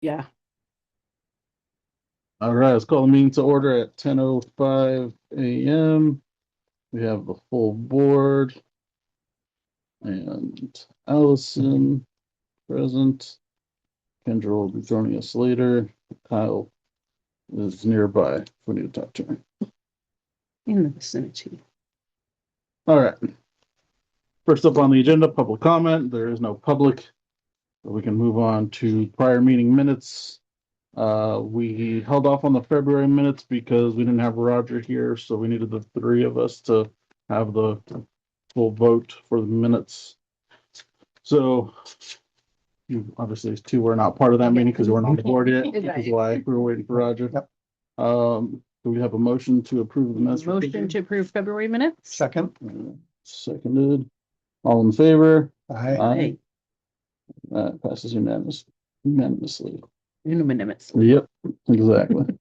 Yeah. All right, let's call the meeting to order at 10:05 a.m. We have the full board and Allison present. Kendra will be joining us later. Kyle is nearby if we need to talk to him. In the vicinity. All right. First up on the agenda, public comment. There is no public. So we can move on to prior meeting minutes. We held off on the February minutes because we didn't have Roger here, so we needed the three of us to have the full vote for the minutes. So you obviously two were not part of that meeting because you weren't on the board yet, which is why we were waiting for Roger. Yep. Do we have a motion to approve the minutes? Motion to approve February minutes? Second. Seconded. All in favor? Aye. That passes unanimously. Unanimous. Yep, exactly.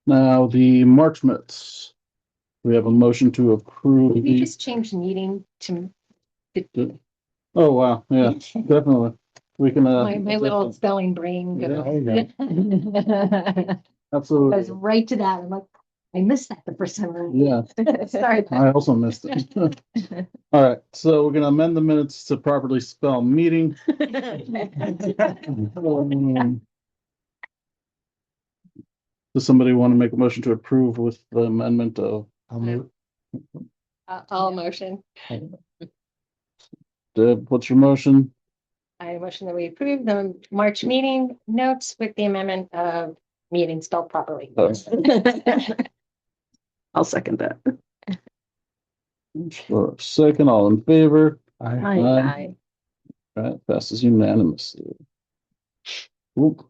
Now, the March minutes. We have a motion to approve. We just changed meeting to Oh, wow, yeah, definitely. We can. my little spelling brain. Yeah, I absolutely. was right to that. I'm like, I missed that the first time. Yeah, Sorry. I also missed it. All right, so we're gonna amend the minutes to properly spell meeting. Does somebody want to make a motion to approve with the amendment of? I'll move. All motion. Deb, what's your motion? I motion that we approve the March meeting notes with the amendment of meeting spelled properly. I'll second that. For a second, all in favor? Aye. Aye. All right, passes unanimously. Oop.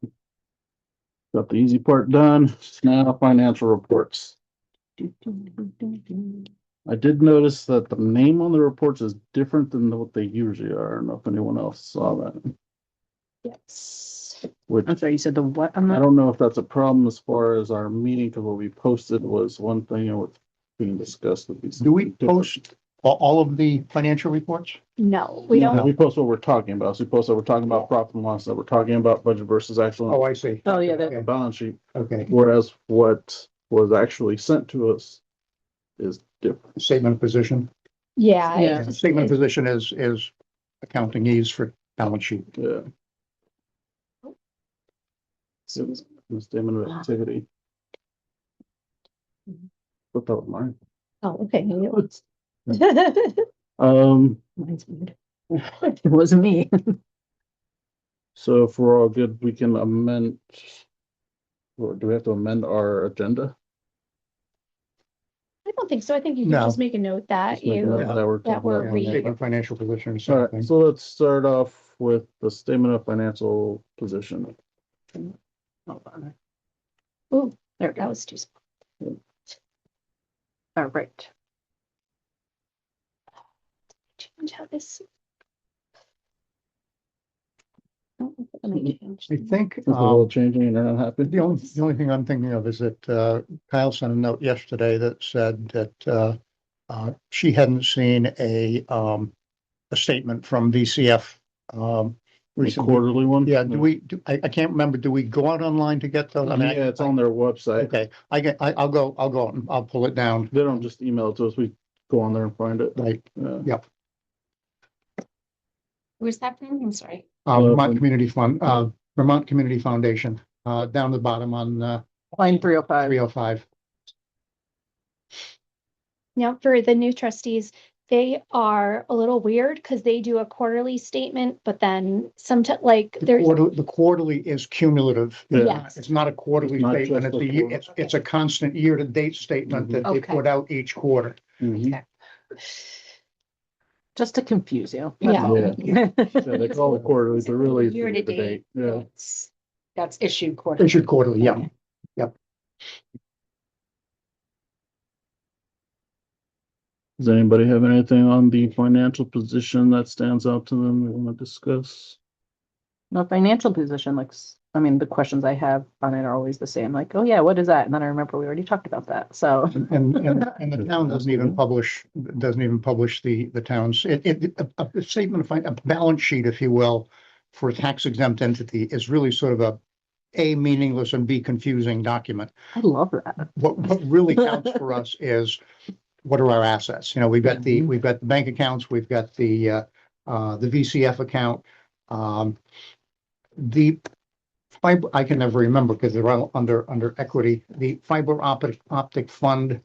Got the easy part done. Now financial reports. I did notice that the name on the reports is different than what they usually are. I don't know if anyone else saw that. Yes. Which I'm sorry, you said the what? I don't know if that's a problem as far as our meeting, because what we posted was one thing and what's being discussed would be. Do we different. post all of the financial reports? No, we Yeah, don't. we post what we're talking about. So we post that we're talking about profit and loss, that we're talking about budget versus Oh, actual I see. Oh, yeah, Okay. balance sheet. Okay. Whereas what was actually sent to us is different. Statement of position. Yeah. Yeah. Statement of position is accountingese for balance sheet. Yeah. It was a statement of activity. But that was mine. Oh, okay. Mine's weird. It wasn't me. So if we're all good, we can amend. Or do we have to amend our agenda? I don't think so. I think you can No. just make a note that Just make a you, note that we're that talking we're about Yeah, reading. statement of financial position is All same right, thing. so let's start off with the statement of financial position. Hold on. Ooh, There we that go. was too small. All right. Change how this. Oh, let me change. I think Is the world changing and they're not happy? the only thing I'm thinking of is that Kyle sent a note yesterday that said that she hadn't seen a statement from VCF The recently. quarterly one? Yeah, I can't remember, do we go out online to get those? I mean, Yeah, it's on their website. Okay, I'll go out and I'll pull it down. They don't just email it to us, we go on there and find it. Right, Yeah. Where's that from? I'm sorry. Vermont Community Fund, Vermont Community Foundation, down the bottom on Line 305. 305. Now, for the new trustees, they are a little weird because they do a quarterly statement, but then sometimes like there's. The quarterly is cumulative. Yes. It's not a quarterly It's not statement, just it's the a, quarter. it's a constant year-to-date statement that they Okay. put out each quarter. Mhm. Just to confuse you. Yeah. Yeah, they call it quarterly, but really it's Year to the date. Yeah. That's issued quarterly. Issued quarterly, yeah. Does anybody have anything on the financial position that stands out to them we want to discuss? The financial position looks, I mean, the questions I have on it are always the same, like, oh yeah, what is that? And then I remember we already talked about that, so. And the town doesn't even publish the town's, a statement of, a balance sheet, if you will, for a tax exempt entity is really sort of a meaningless and B confusing document. I love that. What really counts for us is what are our assets? You know, we've got the bank accounts, we've got the VCF account. The fiber, I can never remember because they're all under equity, the fiber optic fund.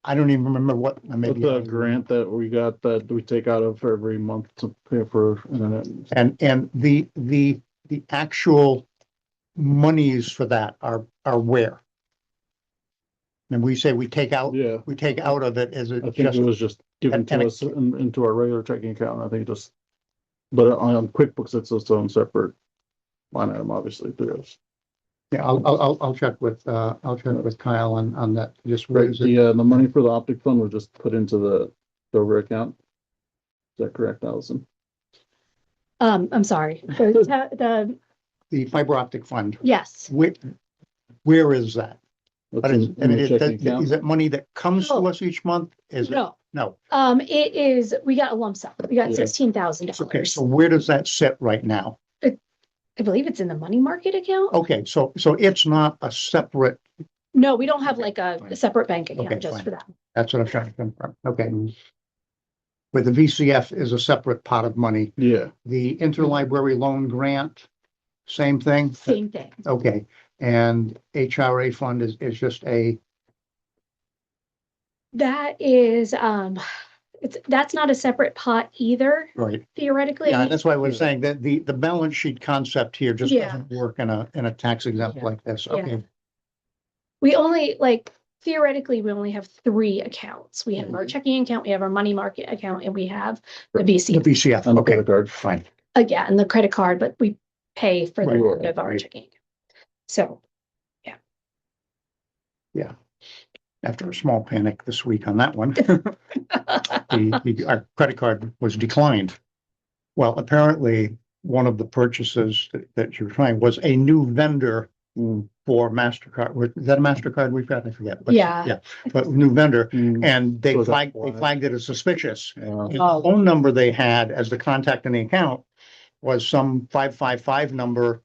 I don't even remember what, maybe. The grant that we got that we take out of every month to pay for internet. And the actual monies for that are where? And we say we take out, Yeah, we take out of it, is I it think just, it was just given and to us into our regular checking account. I think just, but on QuickBooks, it's its own separate line item, obviously, through us. yeah, I'll check with Kyle on that, just where Right, is it? the money for the optic fund was just put into the Dover account. Is that correct, Allison? I'm sorry, the, The fiber optic fund, yes. where is that? That's But is, in and the is checking that, account. is it money that comes to Oh. us each month? Is it? No, No. it is, we got a lump sum. We got Yeah. $16,000. Okay, so where does that sit right now? I believe it's in the money market account. Okay, so it's not a separate, No, we don't have Okay, like a fine. separate bank Okay, account just fine. for that. that's what I'm trying to confirm. Okay. But the VCF is a separate pot of money. Yeah, The interlibrary loan grant, same thing? Same thing. Okay, and HRA fund is just That is, that's not a separate pot either, right. theoretically. Yeah, that's why I was saying that the balance sheet concept here just Yeah. doesn't work in a tax exempt Yeah. like this. Yeah. Okay, We only, like, theoretically, we only have 3 accounts. We have our checking account, we have our money market account, and we have the the VC. VCF, and the okay, credit card. fine. Yeah, and the credit card, but we pay for the Right. part of our Right. checking. account. So, After a small panic this week on that one. Our credit card was declined. Well, apparently, one of the purchases that you're trying was a new vendor for MasterCard. Is that a MasterCard we've got? I forget. But Yeah. Yeah, but new vendor, Mm, and they So that's flagged, why. they flagged it as suspicious. yeah. The Oh. phone number they had as the contact in the account was some 555 number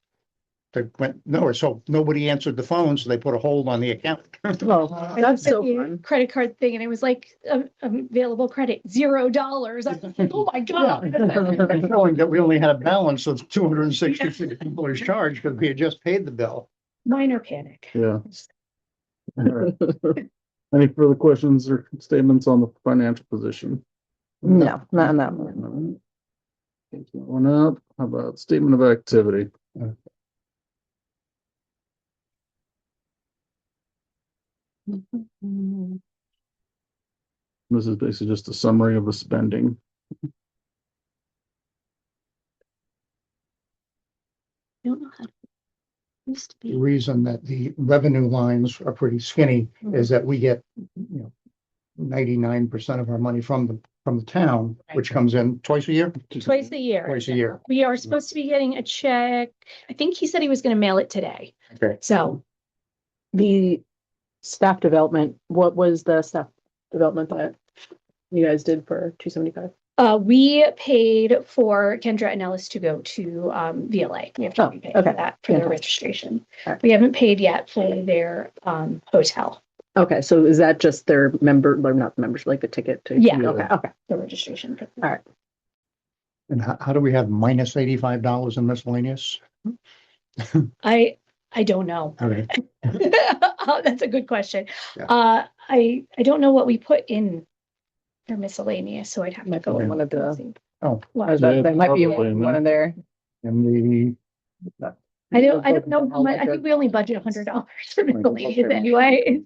that went nowhere. So nobody answered the phone, so they put a hold on the account. Oh, I that's looked at so the fun. credit card thing and it was like, available credit, $0. I was like, oh my God. And showing that we only had a balance of $266 charged because we had just paid the bill. Minor panic. Yeah. All right. Any further questions or statements on the financial position? No, not on that one. Take that one up. How about statement of activity? This is basically just a summary of the spending. I don't know how to. Used to The be. reason that the revenue lines are pretty skinny is that we get, 99% of our money from the town, which comes in twice a year. Twice a year. Twice a year. We are supposed to be getting a check. I think he said he was gonna mail it today. Okay. So, The staff development, what was the staff development that you guys did for 275? we paid for Kendra and Ellis to go to, VLA. We have to Oh, pay for okay. that for their Fantastic. registration. Alright. We haven't paid yet for their, hotel, Okay, so is that just their member, or not members, like the ticket to? Yeah. Okay, the registration. all right. And how do we have minus $85 in miscellaneous? I don't know. Okay. Oh, that's a good question. Yeah. I don't know what we put in their miscellaneous, so I'd have to Might go. be and one of the- see. Oh. What? That might be probably, one of their. And I don't know how much, I think we only budget $100 for miscellaneous anyway.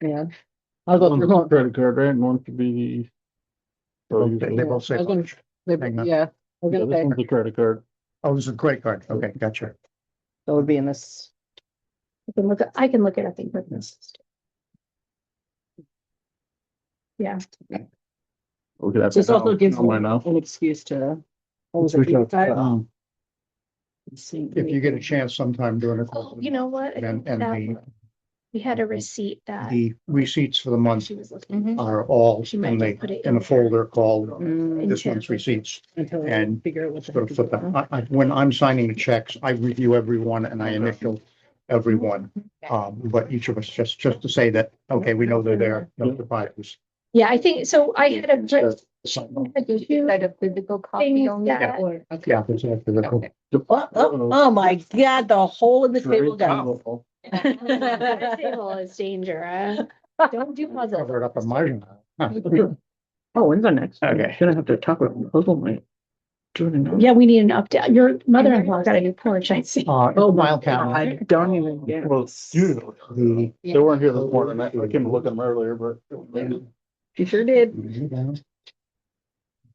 Yeah. I'll go through. One's credit card, right? And one could be. they both say, I was gonna- Hang on. Yeah, we're Yeah, gonna this pay. one's a credit card. oh, this is a credit card. Okay, gotcha. So it would be in this. I can look it up in quick. Yeah, We could have. This also gives Oh, I know. an excuse to. What was Let's it, reach out to 85? Tom. if you get a chance sometime during the course Oh, of the you know what? I And, think and that we had a receipt that the receipts for the month she was looking. Mhm. are all She might just put it in a in folder called Mm, this into- month's receipts. Until I And figure out what the Sort heck of is flip going them. on. When I'm signing the checks, I review everyone and I initial everyone. But each of us, just to say that, okay, we know they're there, no surprises. Yeah, I think, so I had a. Like a physical copy Things only? that- Or- okay. Yeah. there's a- there's a- Okay. Oh my God, the hole in the table got. Powerful. That table is dangerous. Don't do Cover puzzles. it up on my. Oh, when's our next? Okay. Gonna have to talk about the puzzle night. Yeah, we need an update. Your mother-in-law got a new porch, I see. Oh, mile cabinet. I don't even get. Well, you, The. they weren't here this morning. I came to look at them earlier, but. He sure did.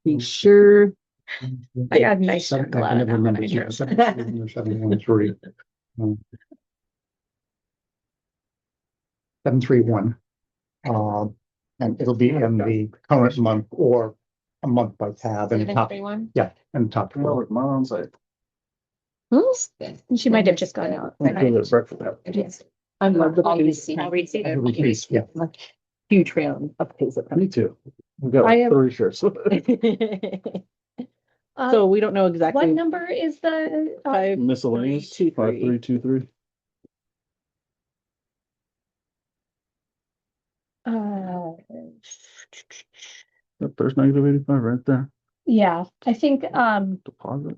He sure. I got a nice I chocolate. can never remember. I know. 713. 731. And it'll be in the current month or a month by tab and top, 731? yeah, and top. Well, it's mine on site. She might have just gone out. I'm sure there's breakfast. Yes. I love the. All piece. receipts. Receipts, yeah. Huge fan of pays that. Me too. We've got I like have- 3 shirts. So we don't know What exactly. number is the? Five, Miscellaneous, 323. 5323. Yep, there's -85 right there. Yeah, I think, Deposit.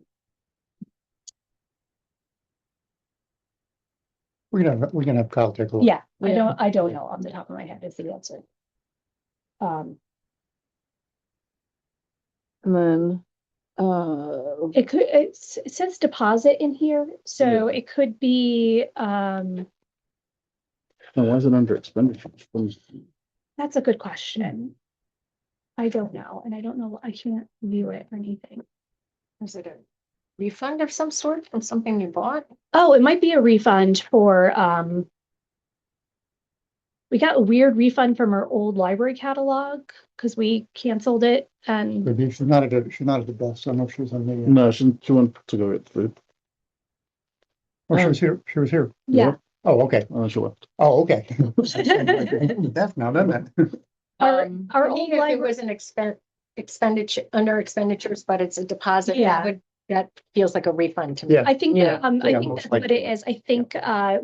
We're gonna have Kyle take a look. yeah, Yeah. I don't know off the top of my head is the answer. And then, It could, it says deposit in here, so Yeah. it could be, And why is it under expenditures? that's a good question. I don't know, and I don't know, I can't view it or anything. Is it a refund of some sort from something you bought? Oh, it might be a refund for, we got a weird refund from our old library catalog, because we canceled it and, But she's not at the best. I don't know if she was on the. No, she went to go get food. Oh, she was here. She was here. yeah. Oh, okay. And then she left. Oh, okay. That's now done that. Our For old me, if it library, was an expenditure, under expenditures, but it's a deposit, Yeah. that feels like a refund to me. Yeah. I think, Yeah. I Yeah, think most that's what likely. it is. I think, I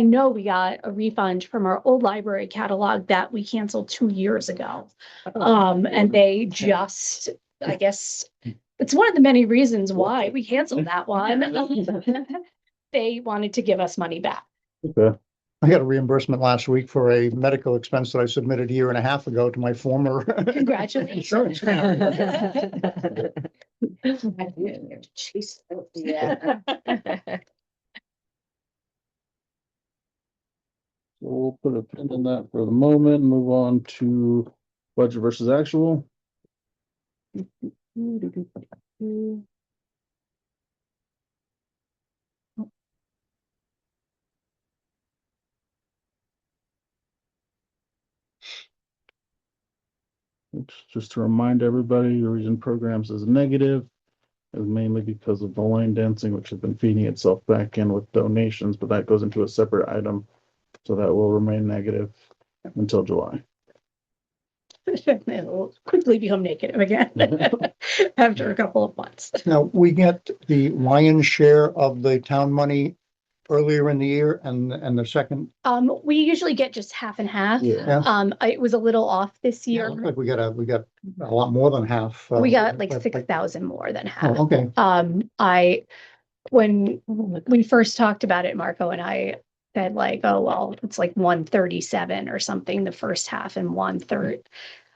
know we got a refund from our old library catalog that we canceled 2 years ago. And they just, I guess, it's one of the many reasons why we canceled that one. They wanted to give us money back. Okay. I got a reimbursement last week for a medical expense that I submitted a year and a half ago to my former. Congratulations. Insurance. Jeez, yeah. So we'll put a pin in that for the moment, move on to budget versus actual. Which, just to remind everybody, the reason programs is negative is mainly because of the line dancing, which has been feeding itself back in with donations, but that goes into a separate item. So that will remain negative until July. It'll quickly become negative again after a couple of months. Now, we get the lion's share of the town money earlier in the year and the second. We usually get just half and half. Yeah. It was a little off this year. Looks like we got a lot more than half. We got like but- 6,000 more than Oh, half. okay. When we first talked about it, Marco and I said like, oh, well, it's like 137 or something, the first half and 1/3.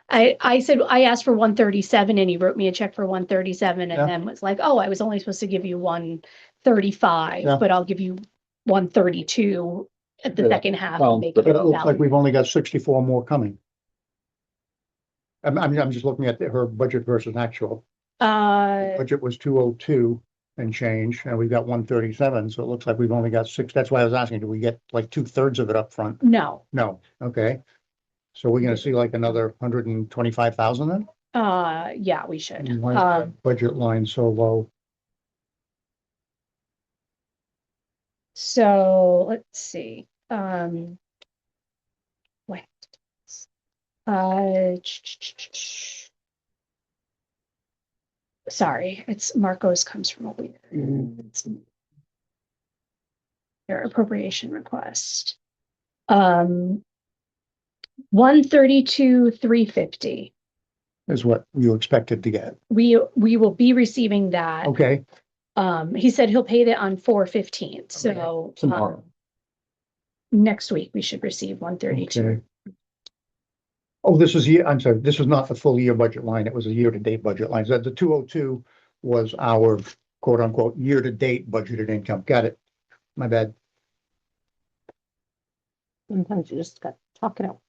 I said, I asked for 137 and he wrote me a check for 137 Yeah. and then was like, oh, I was only supposed to give you 135, Yeah. but I'll give you 132 at the Yeah. second half. Well, and make But it it looks like valid. we've only got 64 more coming. I'm just looking at her budget versus actual. Budget was 202 and change, and we've got 137, so it looks like we've only got 6. That's why I was asking, do we get like 2/3 of it up front? No, No, okay. So we're gonna see like another 125,000 then? yeah, we should. Why is that budget line so low? So let's see, what? Sorry, it's Marcos comes from a weird. Their appropriation request. 132,350. Is what you expected to get. We will be receiving that. Okay, He said he'll pay that on 4/15, so. Tomorrow. Next week, we should receive 132. okay. Oh, I'm sorry, this was not the full year budget line. It was a year-to-date budget line. So the 202 was our quote unquote year-to-date budgeted income. Got it. My bad. Sometimes you just got to talk it out.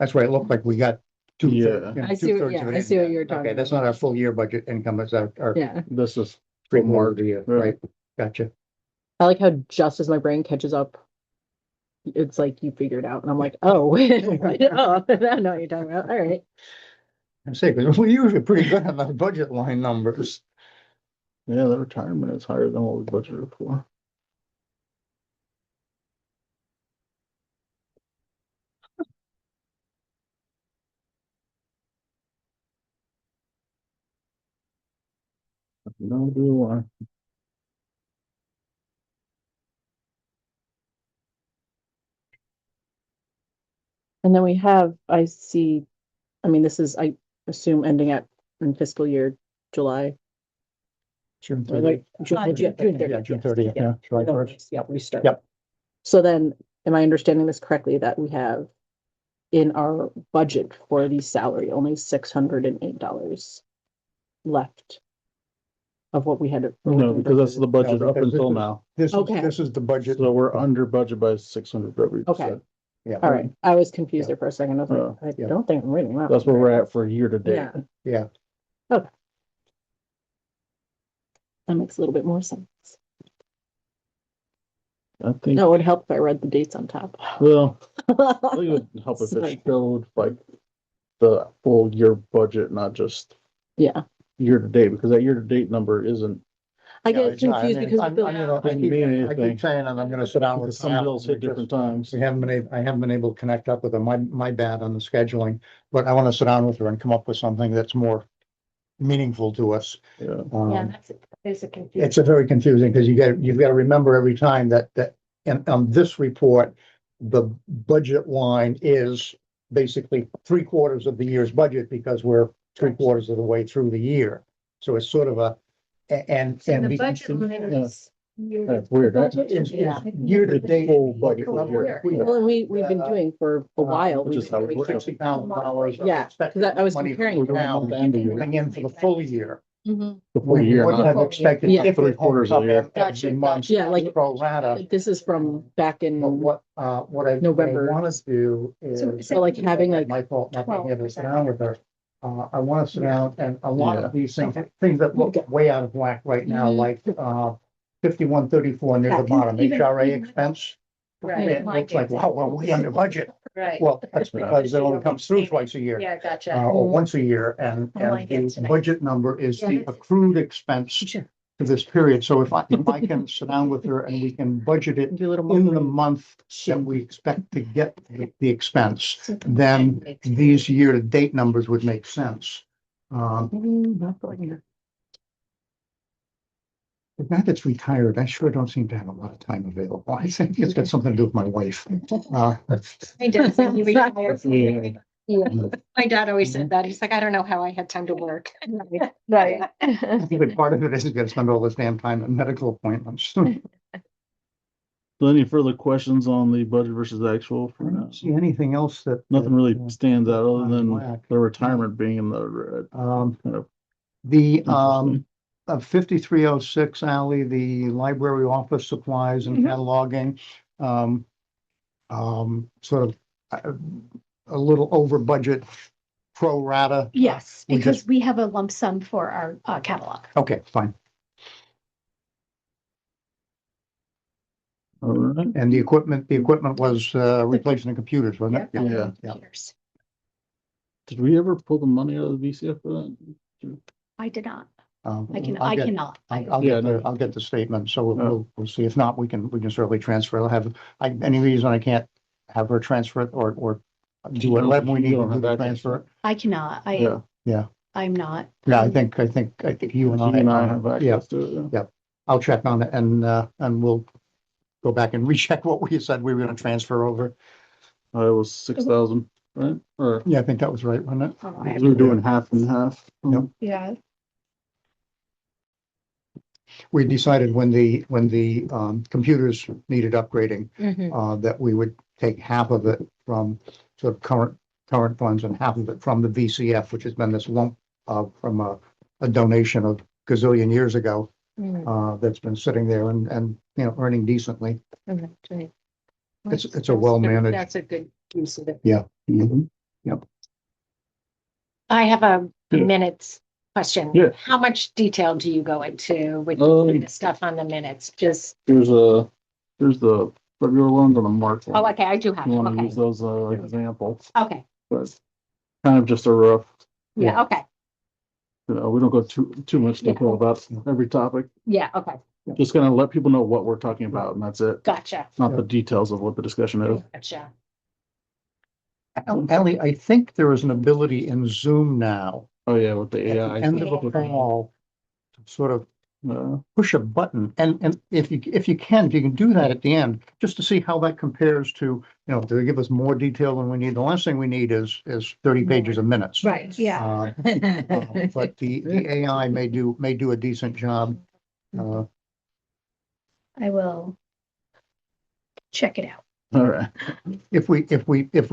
That's right. It looked like we got Yeah. I see what you're talking Okay, that's about. not our full year budget income. That's our Yeah, This is three for quarter March. of the year, Yeah. right? Gotcha. I like how just as my brain catches up, it's like you figured out, and I'm like, oh, right, oh, I know what you're talking about. All right. I say, because we're usually pretty good on the budget line numbers. Yeah, the retirement is higher than what we budgeted for. No idea why. And then we have, I see, I mean, this is, I assume ending at in fiscal year July. June Or like 30th. June 30th. Yeah, June yes. 30th, yeah, July Oh, 1st. yeah, we start. Yep. So then, am I understanding this correctly, that we have in our budget for the salary, only $608 left of what we had? No, because that's the budget No, up because until this is- now. Okay. This is the budget. So we're under budget by 600 every. Okay. Yeah. All right, I was confused Yeah. there for a second. I was like, I Yeah. don't think I'm reading that. That's where we're at for year to date. Yeah, Yeah, that makes a little bit more sense. I think, No, it would help if I read the dates on top. well, I think it would help if Sorry. it showed like the full year budget, not just Yeah, year to date, because that year to date number isn't, I Yeah, get it's not. I confused mean, because I'm- of the. I'm gonna- I Doesn't keep mean I anything. keep saying, and I'm gonna sit down with because some Al, bills we hit different just- times. I haven't been able to connect up with her. My bad on the scheduling, but I want to sit down with her and come up with something that's more meaningful to us. Yeah. Yeah, there's a confusion. It's a very confusing because you've got to remember every time that and on this report, the budget line is basically 3/4 of the year's budget because we're 3/4 of the way through the year. So it's sort of and So the we- budget line is. That's weird, right? is Yeah. year to date. Full budget for the year. Well, and we've been doing for a while. Which is how it works. $60,000. Yeah, 'cause I was comparing We're doing now, month and a year. coming in for the full year. Mhm. The full year, Wouldn't not have expected Yeah. if it 3/4 of the year. comes up every month. Yeah, like- Pro rata. Like, this is from back in, But what I November. want to do So- is. so like having like, My fault, not being able to sit down with her. I want to sit down and a lot Yeah. of these things that look way out of whack right now, Mhm. like 5134 near the Yeah, bottom, even- HRA even- expense. Right. It looks like, wow, we're way under budget. Right. Well, that's because it only comes through twice a year. Yeah, gotcha. Or once a year, and Mine gets the tonight. budget number is Yeah, the that's- accrued expense Sure. for this period. So if I can sit down with her and we can budget it do a little more. in the month that we expect to get the expense, then these year-to-date numbers would make sense. Not going here. The guy that's retired, I sure don't seem to have a lot of time available. I think it's got something to do with my wife. He does, and he retired. Yeah. My dad always said that. He's like, I don't know how I had time to work. Right. I think that part of it is he's got to spend all this damn time at medical appointments. So any further questions on the budget versus actual I for now? don't see anything else that. Nothing really stands out other on than whack. the retirement being in the red. Kind of The interesting. 5306 alley, the library office supplies and Mhm. cataloging. Sort of a little over budget pro rata. Yes, we because just- we have a lump sum for our catalog. Okay, fine. All right. And the equipment was replacing the computers, wasn't it? Yeah. Yeah. Did we ever pull the money out of the VCF for that? I did not. I I'll get- cannot. I'll Yeah, get no. I'll get the statement, so we'll, Yeah. we'll see. If not, we can certainly transfer. I'll have, any reason I can't have her transfer it or do whatever we need to do to transfer it. I cannot. Yeah, I'm not. Yeah, I think you and I. have Yeah, access to it. Yeah. I'll check on it and we'll go back and recheck what we said we were gonna transfer over. It was 6,000, right? Or Yeah, I think that was right, wasn't it? Oh, I have- we were doing half and half. Yep. Yeah, We decided when the computers needed upgrading, Mhm. that we would take half of it from sort of current funds and half of it from the VCF, which has been this lump from a donation of gazillion years ago, that's been sitting there and, earning decently. Okay. It's a well-managed. That's a good use of it. Yeah. Mhm. I have a Yeah. minutes question. Yeah. How much detail do you go into with Um, the stuff on the minutes? Just, There's the February ones and the March oh, one. okay, I do have, You it. want to use Okay, those examples, okay, but kind of just a rough, yeah, okay, we don't go too much detail about every topic. yeah, okay, Just gonna let people know what we're talking about and that's it. gotcha, Not the details of what the discussion is. gotcha. Ally, I think there is an ability in Zoom now, Oh, yeah, with the at AI. the end of a call, to sort of push a button, and if you can do that at the end, just to see how that compares to, do they give us more detail than we need? The last thing we need is 30 pages of minutes. right, yeah. But the AI may do a decent job. I will check it out. All right. If we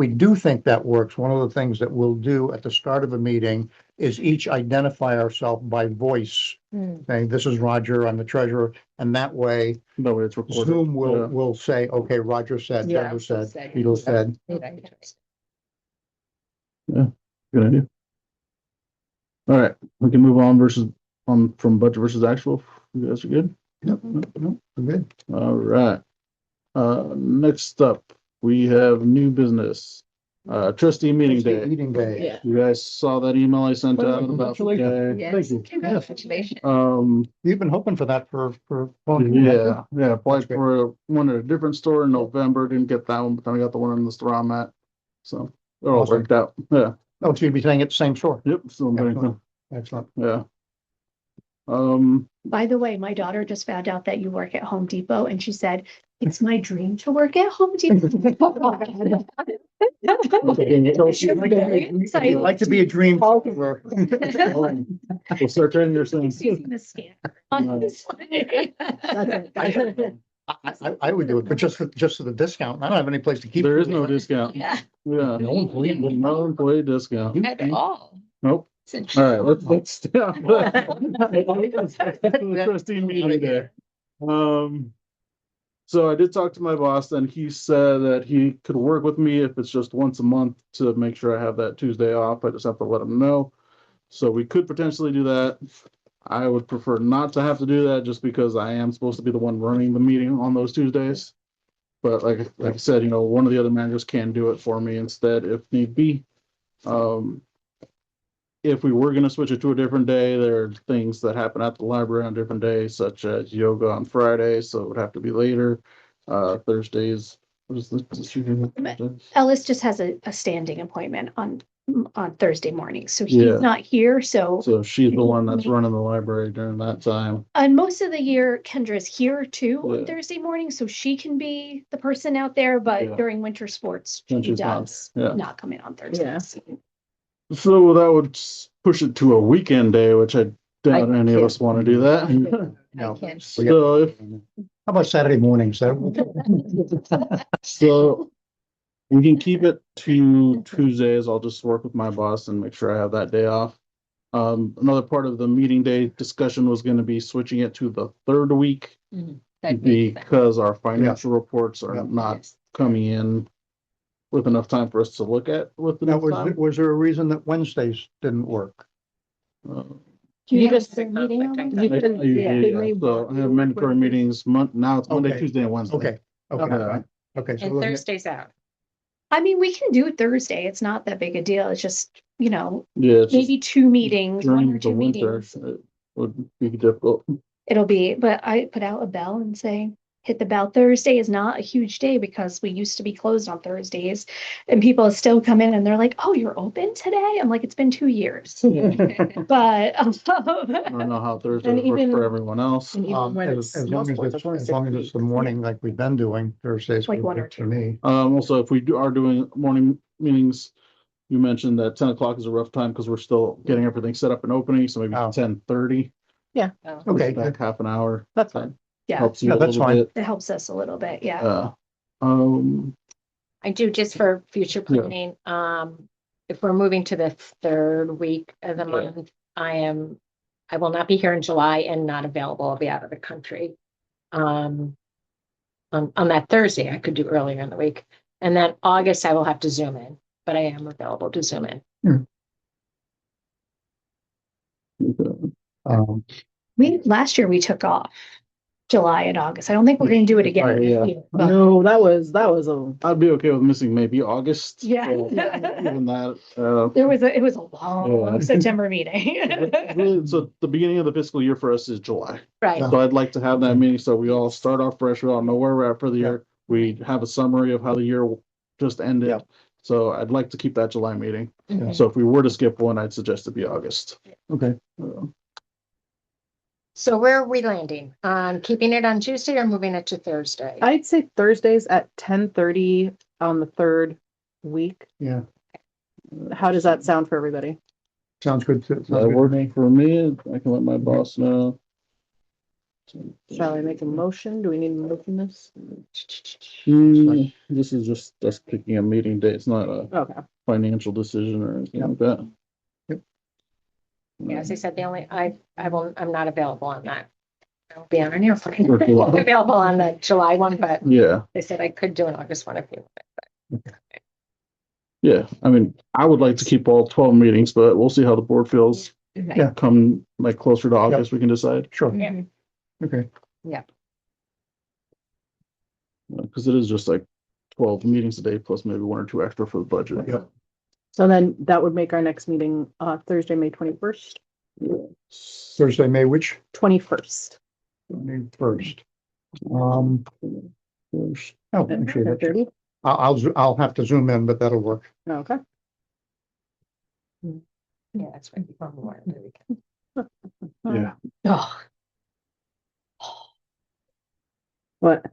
do think that works, one of the things that we'll do at the start of a meeting is each identify ourselves by voice, saying, this is Roger, I'm the treasurer, and that way That way it's recorded. Zoom Yeah. will say, okay, Roger said, Yeah, Deborah said, said. Beetle said. Good idea. All right, we can move on from budget versus actual. You guys are good? Yep, we're good. All right. Next up, we have new business. Trustee meeting day. Meeting day. Yeah. You guys saw that email I sent out about the day. Yes, Thank you. congratulations. You've been hoping for that for. Yeah, applied That's great. for one at a different store in November, didn't get that one, but then I got the one in the store I'm at. So it all Awesome. worked out. Yeah, Oh, so you'd be saying at the same store. yep, still Excellent. Excellent. yeah. By the way, my daughter just found out that you work at Home Depot and she said, it's my dream to work at Home Depot. You'd like to be a dream. customer. We'll start training your son. She's using the scanner. I would do it, but just for the discount. I don't have any place to keep. There it. is no discount. Yeah. Yeah. No employee. No employee discount. At all. Nope. All right, let's stop. The trustee meeting day. So I did talk to my boss and he said that he could work with me if it's just once a month to make sure I have that Tuesday off. I just have to let him know. So we could potentially do that. I would prefer not to have to do that just because I am supposed to be the one running the meeting on those Tuesdays. But like I said, one of the other managers can do it for me instead if need be. If we were going to switch it to a different day, there are things that happen at the library on different days, such as yoga on Friday, so it would have to be later. Thursdays. What is this? Ellis just has a standing appointment on Thursday morning, so he's Yeah. not here, so. So she's the one that's running the library during that time. And most of the year Kendra's here too on Yeah. Thursday morning, so she can be the person out there, but Yeah. during winter sports, When she she's not, does yeah. not come in on Thursdays. So that would push it to a weekend day, which I doubt I any of can't. us want to do that. No. can't. So if How about Saturday mornings? So we can keep it to Tuesdays. I'll just work with my boss and make sure I have that day off. Another part of the meeting day discussion was going to be switching it to the third week That makes sense. because our financial reports are Yeah. not coming in with enough time for us to look at with Now, enough time. was there a reason that Wednesdays didn't work? Uh, Do you just- have a meeting on conflict, Wednesday? I usually, so I have mandatory meetings now it's Monday, Okay. Tuesday and Wednesday. Okay, Okay. okay. So And we're looking at- Thursday's out. I mean, we can do Thursday. It's not that big a deal. It's just, Yeah, it's just maybe two meetings, one during or the two winter. meetings. would be difficult. It'll be, but I put out a bell and say, hit the bell. Thursday is not a huge day because we used to be closed on Thursdays. And people still come in and they're like, oh, you're open today? I'm like, it's been 2 years. But I don't know how Thursday And works even- for everyone else. And even when it's As long as snowsports, it's, it's only as long as 6 it's the weeks. morning like we've been doing, Thursdays. Like would 1 or work for 2. me. Also, if we are doing morning meetings, you mentioned that 10 o'clock is a rough time because we're still getting everything set up and opening, so maybe Oh. 10:30. Okay, Back half an hour. That's fine. Yeah, Helps you Yeah, a that's little fine. bit. it helps us a little bit. Yeah. I do just for future Yeah. planning, if we're moving to the third week of the Yeah. month, I will not be here in July and not available. I'll be out of the country. On that Thursday, I could do earlier in the week. And then August, I will have to Zoom in, but I am available to Zoom in. Um, Last year we took off July and August. I don't think we're going to do it again. Right, yeah. But- No, that was a, I'd be okay with missing maybe August. Yeah. So, even that, It was a long Yeah. September meeting. really, so the beginning of the fiscal year for us is July. Right. Yeah. So I'd like to have that meeting so we all start off fresh. We all know where we're at for the year. We have a summary of how the year just ended. Yeah. So I'd like to keep that July meeting. Mhm. So if we were to skip one, I'd suggest it be August. okay, So where are we landing? On keeping it on Tuesday or moving it to Thursday? I'd say Thursdays at 10:30 on the third week. yeah, How does that sound for everybody? sounds good. Sounds That good to works me. for me. I can let my boss know. Shall I make a motion? Do we need to motion this? This is just us picking a meeting date. It's not a Okay. financial decision or anything like that. Yeah, as I said, I'm not available on that. I'll be on an airplane. Or July. I'm available on the July one, but Yeah, they said I could do an August one if you want. yeah. I mean, I would like to keep all 12 meetings, but we'll see how the board feels. Yeah. Come like closer to August, we can decide. Sure, Yeah. okay. Because it is just like 12 meetings a day plus maybe 1 or 2 extra for the budget. Yeah. So then that would make our next meeting, Thursday, May 21st. Thursday, May which? 21st. May 1st. Oh, actually, that's- 10:30? I'll have to zoom in, but that'll work. Okay. Yeah, that's right. before Memorial Day weekend. Yeah. Oh, What?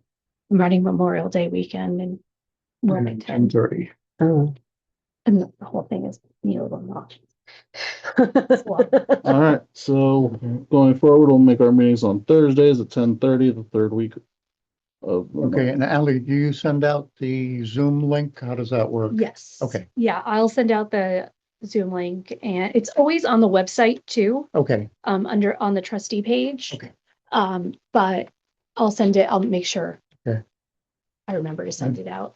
I'm running Memorial Day weekend in Wilmington. 10:30. Oh. And the whole thing is, not. All right. So going forward, we'll make our meetings on Thursdays at 10:30, the third week of. the Okay, month. and Ally, do you send out the Zoom link? How does that work? Yes. Okay. Yeah, I'll send out the Zoom link and it's always on the website too, Okay, on the trustee page. Okay. But I'll send it, I'll make sure. Okay. I remember to send it out.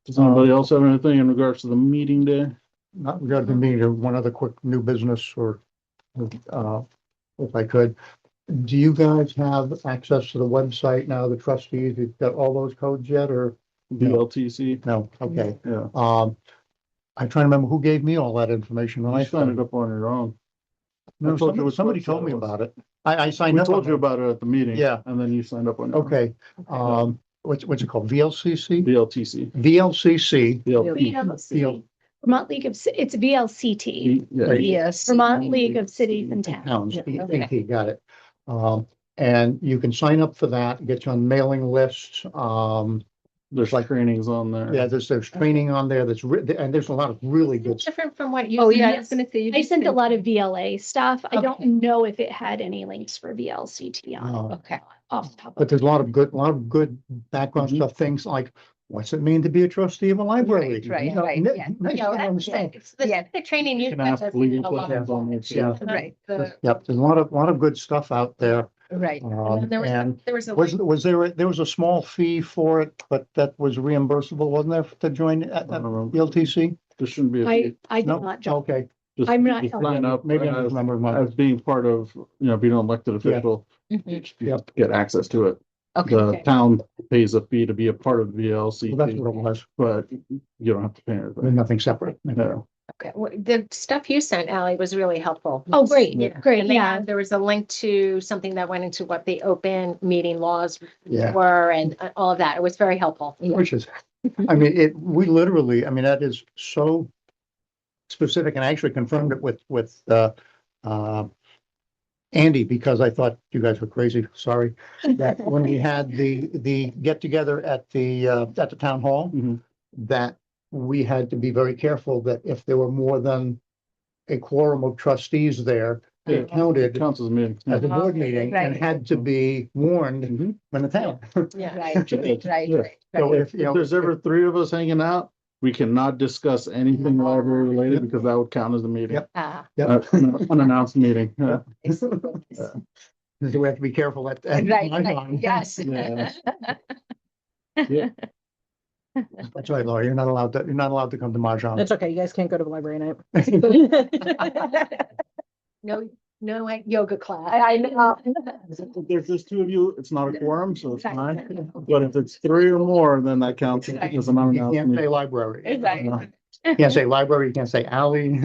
Does anybody else have anything in regards to the meeting day? not regarding the meeting, one other quick new business or, if I could. Do you guys have access to the website now, the trustees? You've got all those codes yet or BLTC? no? Okay. Yeah. I'm trying to remember who gave me all that information when I You signed signed it up. up on your own. No, I told you somebody which told me website it was. about it. I We signed up. told on you it. about it at the meeting. Yeah. And then you signed up on your own. Okay, what's it called? VLCC? BLTC. VLCC. VLCT. Vermont League of, it's VLCT, Yeah. Yes. Vermont League of Cities and Towns. Towns, Yeah. VLCT, got it. And you can sign up for that, get you on mailing lists. There's Like- trainings on there. Yeah, there's training on there and there's a lot of really Is good. it different from what you? Oh, see? yeah. I was gonna say. you I just sent a said- lot of VLA stuff. I don't Okay. know if it had any links for VLCT on it, Okay. off the top of But there's a lot of good background Mhm. stuff, things like, what's it mean to be a trustee of a library? Right, You know, right, ni- yeah. nice Yeah, to that's understand. it. The training you. You can ask legal questions on there too. Yeah. Right, Yep, there's a lot of good stuff out there. right. And then And there was a. there was a small fee for it, but that was reimbursable, wasn't there, to join at I don't know. VLTC? There shouldn't be a fee. I did No? not jump. Okay. Just- I'm not- just sign up Maybe I'm as- remembering As wrong. being part of, being an elected official, Mhm. you have to get access to it. Okay. The town pays a fee to be a part of the Well, that's VLCT, what it was. but you don't have to pay anything. There's nothing separate. No. Okay, the stuff you sent, Ally, was really helpful. Oh, great, Yeah. great, And they yeah. had, there was a link to something that went into what the open meeting laws Yeah. were and all of that. It was very helpful. Which is, I mean, we literally, I mean, that is so specific, and I actually confirmed it with Andy, because I thought you guys were crazy, sorry, that when we had the get together at the town hall, Mhm. that we had to be very careful that if there were more than a quorum of trustees there, Yeah. it counted Counts as a meeting. as a board meeting and Right. had to be warned Mhm. when the town. Yeah. Right, right, Yeah. right. So If there's ever three of us hanging out, we cannot discuss anything library related Yep. because that would count as a meeting. Yep. An unannounced meeting. Yeah. So we have to be careful at. Right, right, Mahjong. yes. Yeah. Yeah. That's right, Laura, you're not allowed to come to Mahjong. It's okay. You guys can't go to the library night. No, no yoga class. I know. If there's just two of you, it's not a quorum, so it's fine. But if it's three or more, then that counts as an You unannounced can't say meeting. library. Right. You can't say library, you can't say alley.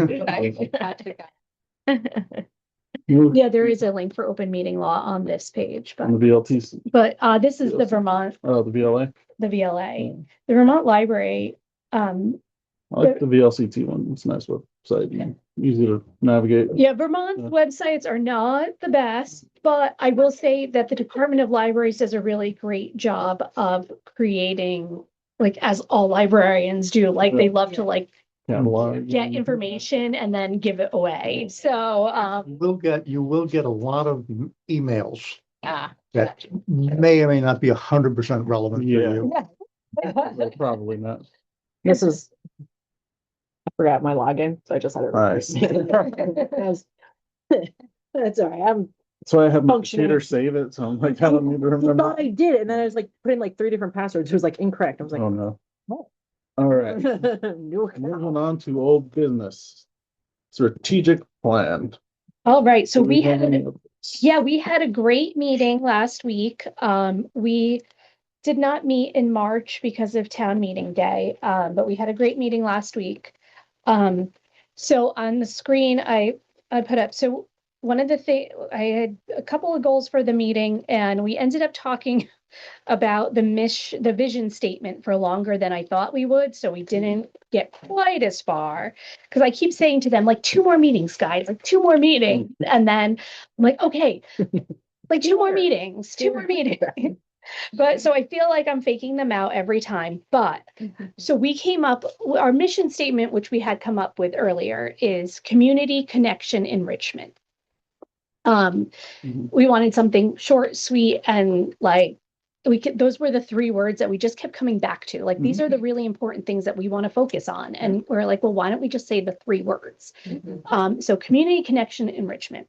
Yeah, there is a link for open meeting law on this page, On the but, VLTC, this is the Vermont, oh, the VLA. the VLA, the Vermont Library. I like the VLCT one. It's a nice website, easy to navigate. Yeah, Vermont's Yeah. websites are not the best, but I will say that the Department of Libraries does a really great job of creating, like, as all librarians do, like, they love to like Catalog. get information and then give it away. So, You will get a lot of emails yeah. that may or may not be 100% relevant for Yeah. you. Well, probably not. This is, I forgot my login, so I just had it. Nice. That's that's all right. I'm So I have my Functioning. computer save it, so I'm like, I don't need to I remember. thought I did, and then I was like putting like 3 different passwords. It was like incorrect. I was like, Oh, no. Oh. All right, new account. moving on to old business. Strategic plan. All right, so we had, had. yeah, we had a great meeting last week. We did not meet in March because of town meeting day, but we had a great meeting last week. So on the screen, I put up, so one of the things, I had a couple of goals for the meeting, and we ended up talking about the vision statement for longer than I thought we would, so we didn't get quite as far. Because I keep saying to them, like, 2 more meetings, guys, like 2 more meetings, and then I'm like, okay, like 2 more meetings, 2 more meetings. But so I feel like I'm faking them out every time. But so we came up, our mission statement, which we had come up with earlier, is community connection enrichment. We wanted something short, sweet, and like those were the 3 words that we just kept coming back to. Like, these are the really important things that we want to focus on. And we're like, well, why don't we just say the 3 words? So community connection enrichment.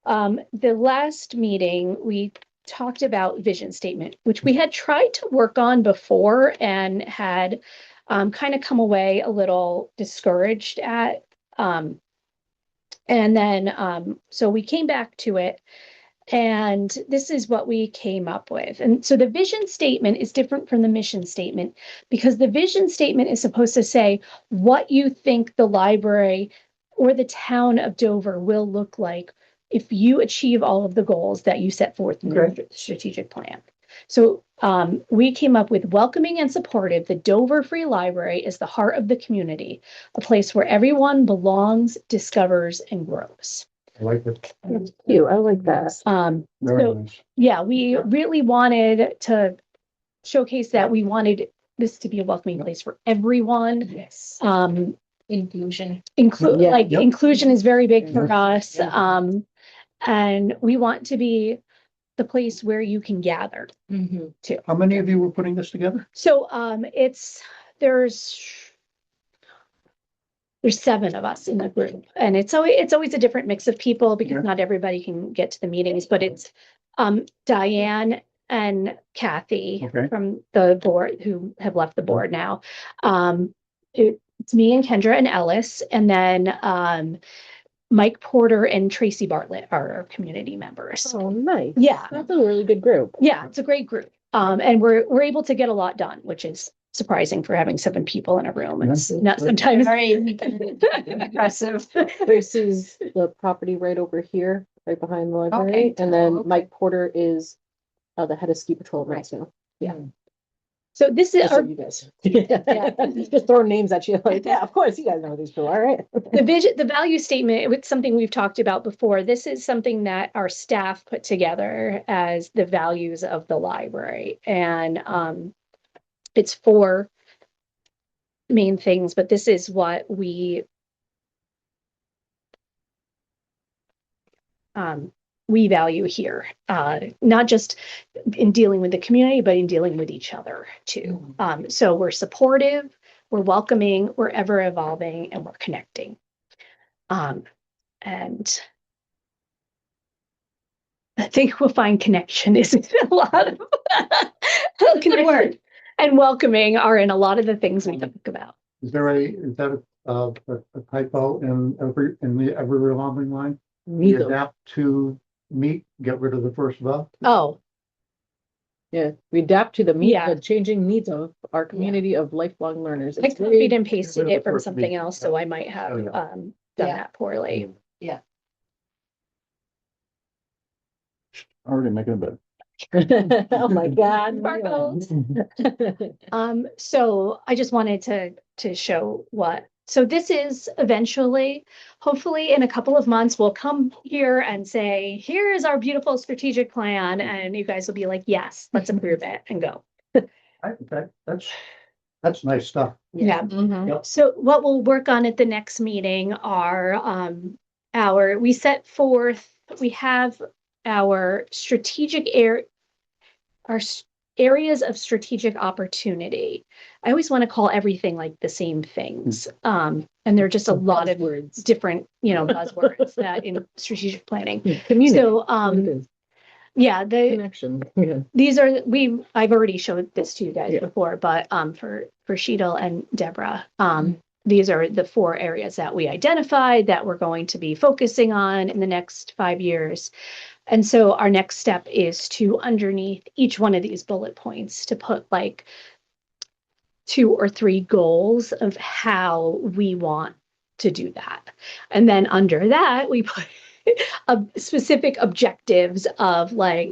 The last meeting, we talked about vision statement, which we had tried to work on before and had kind of come away a little discouraged at. And then, so we came back to it, and this is what we came up with. And so the vision statement is different from the mission statement, because the vision statement is supposed to say what you think the library or the town of Dover will look like if you achieve all of the goals that you set forth in the strategic plan. So we came up with welcoming and supportive. The Dover Free Library is the heart of the community, a place where everyone belongs, discovers, and grows. I like it. Cute. I like that. Very So, nice. yeah, we really wanted to showcase that we wanted this to be a welcoming place for everyone. Yes. Inclusion. Yeah. Like, Yep. inclusion is very big for us. And we want to be the place where you can gather too. How many of you were putting this together? So there's 7 of us in the group, and it's always a different mix of people because Yeah. not everybody can get to the meetings, but it's Diane and Kathy Okay. from the board, who have left the board now. It's me and Kendra and Ellis, and then Mike Porter and Tracy Bartlett are our community members. Oh, nice. Yeah. That's a really good group. Yeah, it's a great group. And we're able to get a lot done, which is surprising for having 7 people in a room. It's Yeah. not sometimes. Very impressive. This is the property right over here, right behind the library, Okay. and then Oh, okay. Mike Porter is the head of ski patrol right now. Yeah. So this is Just so our, you guys. Just throwing names at you, like, yeah, of course, you guys know who these people, all right? the vision, the value statement, it's something we've talked about before. This is something that our staff put together as the values of the library. And it's 4 main things, but this is what we value here, not just in dealing with the community, but in dealing with each other too. So we're supportive, we're welcoming, we're ever evolving, and we're connecting. And I think we'll find connection is a lot of good word. And welcoming are in a lot of the things we talk about. Is that a typo in the every revolving line? We Neither. adapt to meet, get rid of the first the. Oh, Yeah, we adapt to the Yeah. the changing needs of our community of lifelong learners. I It's copied very, and pasted it from something else, so I might have Oh, yeah. done Yeah. that poorly. Already making a bed. oh my God. Sparkles. So I just wanted to show what. So this is eventually, hopefully in a couple of months, we'll come here and say, here is our beautiful strategic plan, and you guys will be like, yes, let's approve it and go. That's nice stuff. Yeah. Mhm. So what we'll work on at the next meeting are we set forth, we have our areas of strategic opportunity. I always want to call everything like the same things. And there are just a lot of words. different, buzzwords that in strategic planning. Community. So It is. yeah, Connection. Yeah. these are I've already showed this to you guys Yeah. before, but for Sheetal and Deborah, these are the 4 areas that we identified that we're going to be focusing on in the next 5 years. And so our next step is to, underneath each one of these bullet points, to put like 2 or 3 goals of how we want to do that. And then under that, we put specific objectives of like,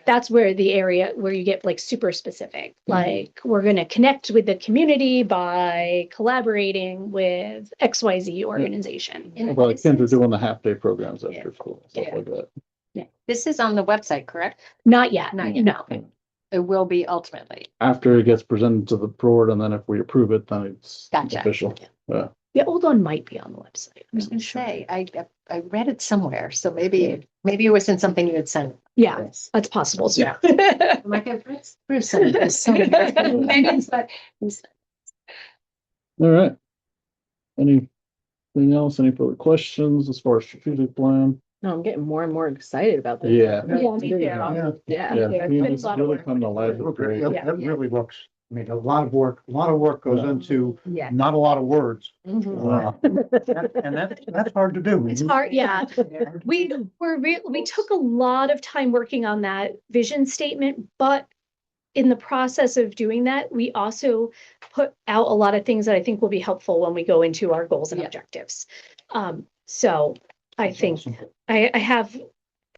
that's where the area where you get like super specific. Like, we're going to connect with the community by collaborating with XYZ organization. And Well, this Kendra is- doing the half-day programs after school, stuff Yeah. like that. This is on the website, correct? Not yet. Not yet. No. It will be ultimately. After it gets presented to the board, and then if we approve it, then it's Gotcha. official. Yeah. The old one might be on the website. I was I'm gonna not sure. say, I read it somewhere, so maybe it was in something you had sent. Yeah, Yes. that's possible too. I'm like, I've read through some of this, but All right. Anything else? Any further questions as far as strategic plan? No, I'm getting more and more excited about this. Yeah. Yeah, me too. Yeah. Yeah, Yeah. it's a lot of really work. come to life. It's great. That really looks, I mean, a lot of work goes Yeah. into Yeah. not a lot of words. Mhm. And that's hard to do. It's hard, yeah. We took a lot of time working on that vision statement, but in the process of doing that, we also put out a lot of things that I think will be helpful when we go into our goals and Yeah. objectives. So I think I have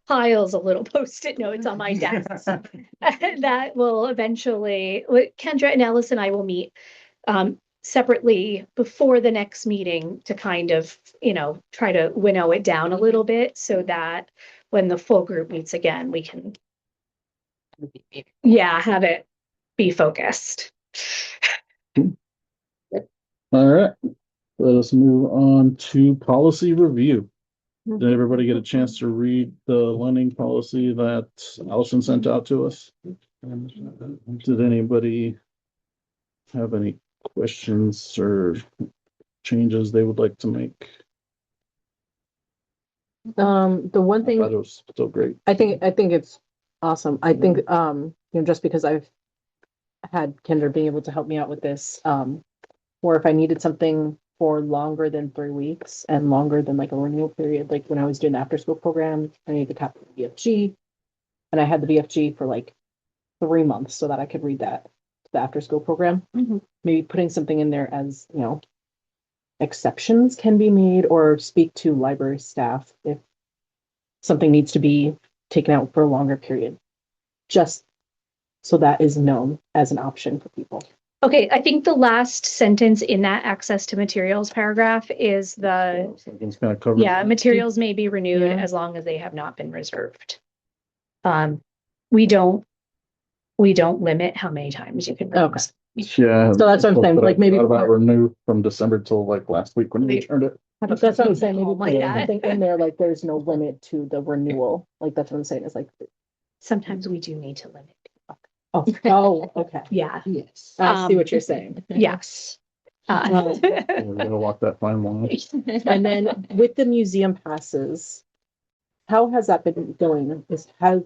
piles of little Post-it notes on my desk that will eventually, Kendra and Alice and I will meet separately before the next meeting to kind of, try to winnow it down a little bit so that when the full group meets again, we can, have it be focused. All right. Let us move on to policy review. Did everybody get a chance to read the lending policy that Allison sent out to us? Did anybody have any questions or changes they would like to make? The one I thing thought it was still great. I think it's awesome. I think just because I've had Kendra being able to help me out with this, or if I needed something for longer than 3 weeks and longer than like a renewal period, like when I was doing the after school program, I needed to copy the BFG, and I had the BFG for like 3 months so that I could read that. the after-school program. Mhm. Maybe putting something in there as, exceptions can be made, or speak to library staff if something needs to be taken out for a longer period. Just so that is known as an option for people. Okay, I think the last sentence in that access to materials paragraph is the, It's kind of covered. yeah, materials may be renewed Yeah. as long as they have not been reserved. We don't limit how many times you can. Okay. Yeah. So that's what I'm saying, But I like, maybe forgot about for- renew from December till like last week when we returned it. But that's what I'm saying, maybe Home like put that. something in there, like there's no limit to the renewal, like that's what I'm saying, it's like, Sometimes we do need to limit. oh, okay. Yeah, Yes. I see what you're saying. yes. Yeah, we gotta walk that fine line. And then with the museum passes, how has that been going? Have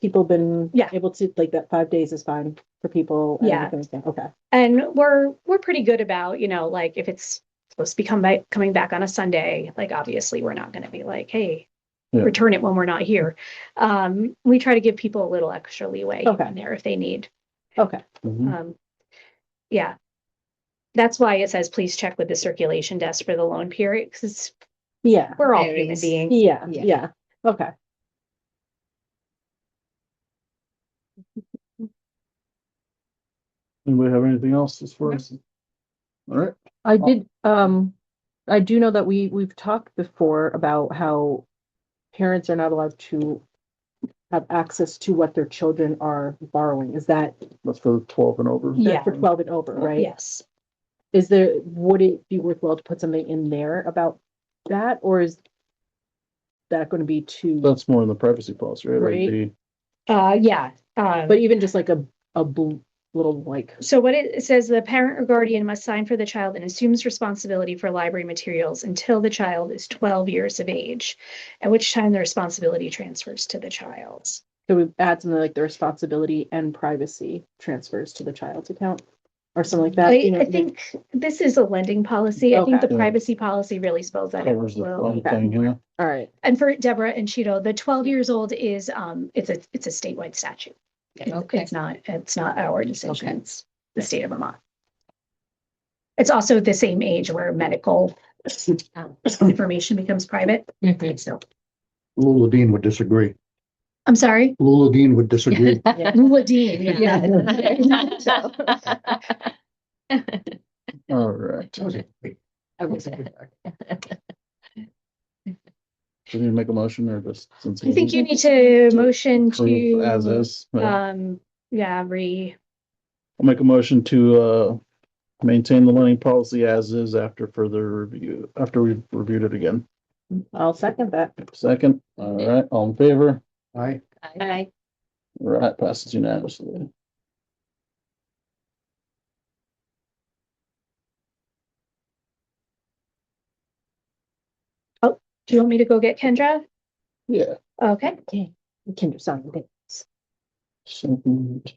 people been Yeah. able to, like, that 5 days is fine for people? and Yeah. everything like that? Okay. And we're pretty good about, like if it's supposed to be coming back on a Sunday, like obviously we're not gonna be like, hey, Yeah. return it when we're not here. We try to give people a little extra leeway Okay. in there if they need. Okay. Mhm. Yeah. That's why it says, please check with the circulation desk for the loan period, because Yeah. we're all Varies. human beings. Yeah. Yeah. Yeah. Okay. Anybody have anything else as far as? All right. I do know that we've talked before about how parents are not allowed to have access to what their children are borrowing. Is that That's for 12 and over. Yeah. for 12 and over, right? Yes. Would it be worthwhile to put something in there about that, or is that going to be too, That's more in the privacy policy, right? Like Right. Yeah. but even just like a little like, So what it says, the parent or guardian must sign for the child and assumes responsibility for library materials until the child is 12 years of age, at which time the responsibility transfers to the child. so we add something like the responsibility and privacy transfers to the child's account or something like that. I think this is a lending policy. I think the Okay. privacy policy really spells that out. Covers the well. whole thing, yeah. All right. And for Deborah and Cheeto, the 12 years old is, it's a statewide statute. Okay. It's not our decision. Okay. It's the state of Vermont. It's also the same age where medical information becomes private. Mhm. So, Lula Dean would disagree. I'm sorry, Lula Dean would disagree. Lula Dean, yeah. All right. That was a- I was- Should we make a motion or just? Since I think you need to motion approve as to, is? Yeah. yeah, I'll make a motion to maintain the lending policy as is after further review, after we've reviewed it again. I'll second that. Second, all right, all in favor? I, I, All right, passes unanimously. do you want me to go get Kendra? Yeah. Okay. Okay. We can do something. Second.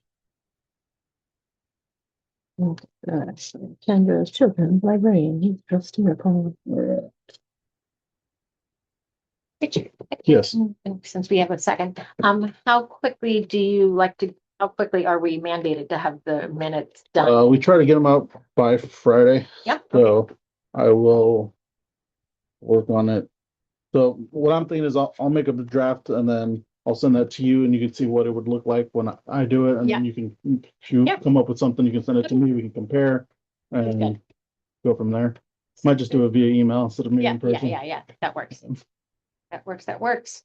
Kendra's children librarian, he's trustee upon. All right. Yes. Yes. Since we have a second, how quickly are we mandated to have the minutes done? We try to get them out by Friday. Yep. So I will work on it. So what I'm thinking is I'll make up the draft and then I'll send that to you and you can see what it would look like when I do it. And then you can, if you Yep. come up with something, you can send it to me, we can compare and Okay. go from there. Might just do it via email instead of meeting in person. Yeah, that works. That works.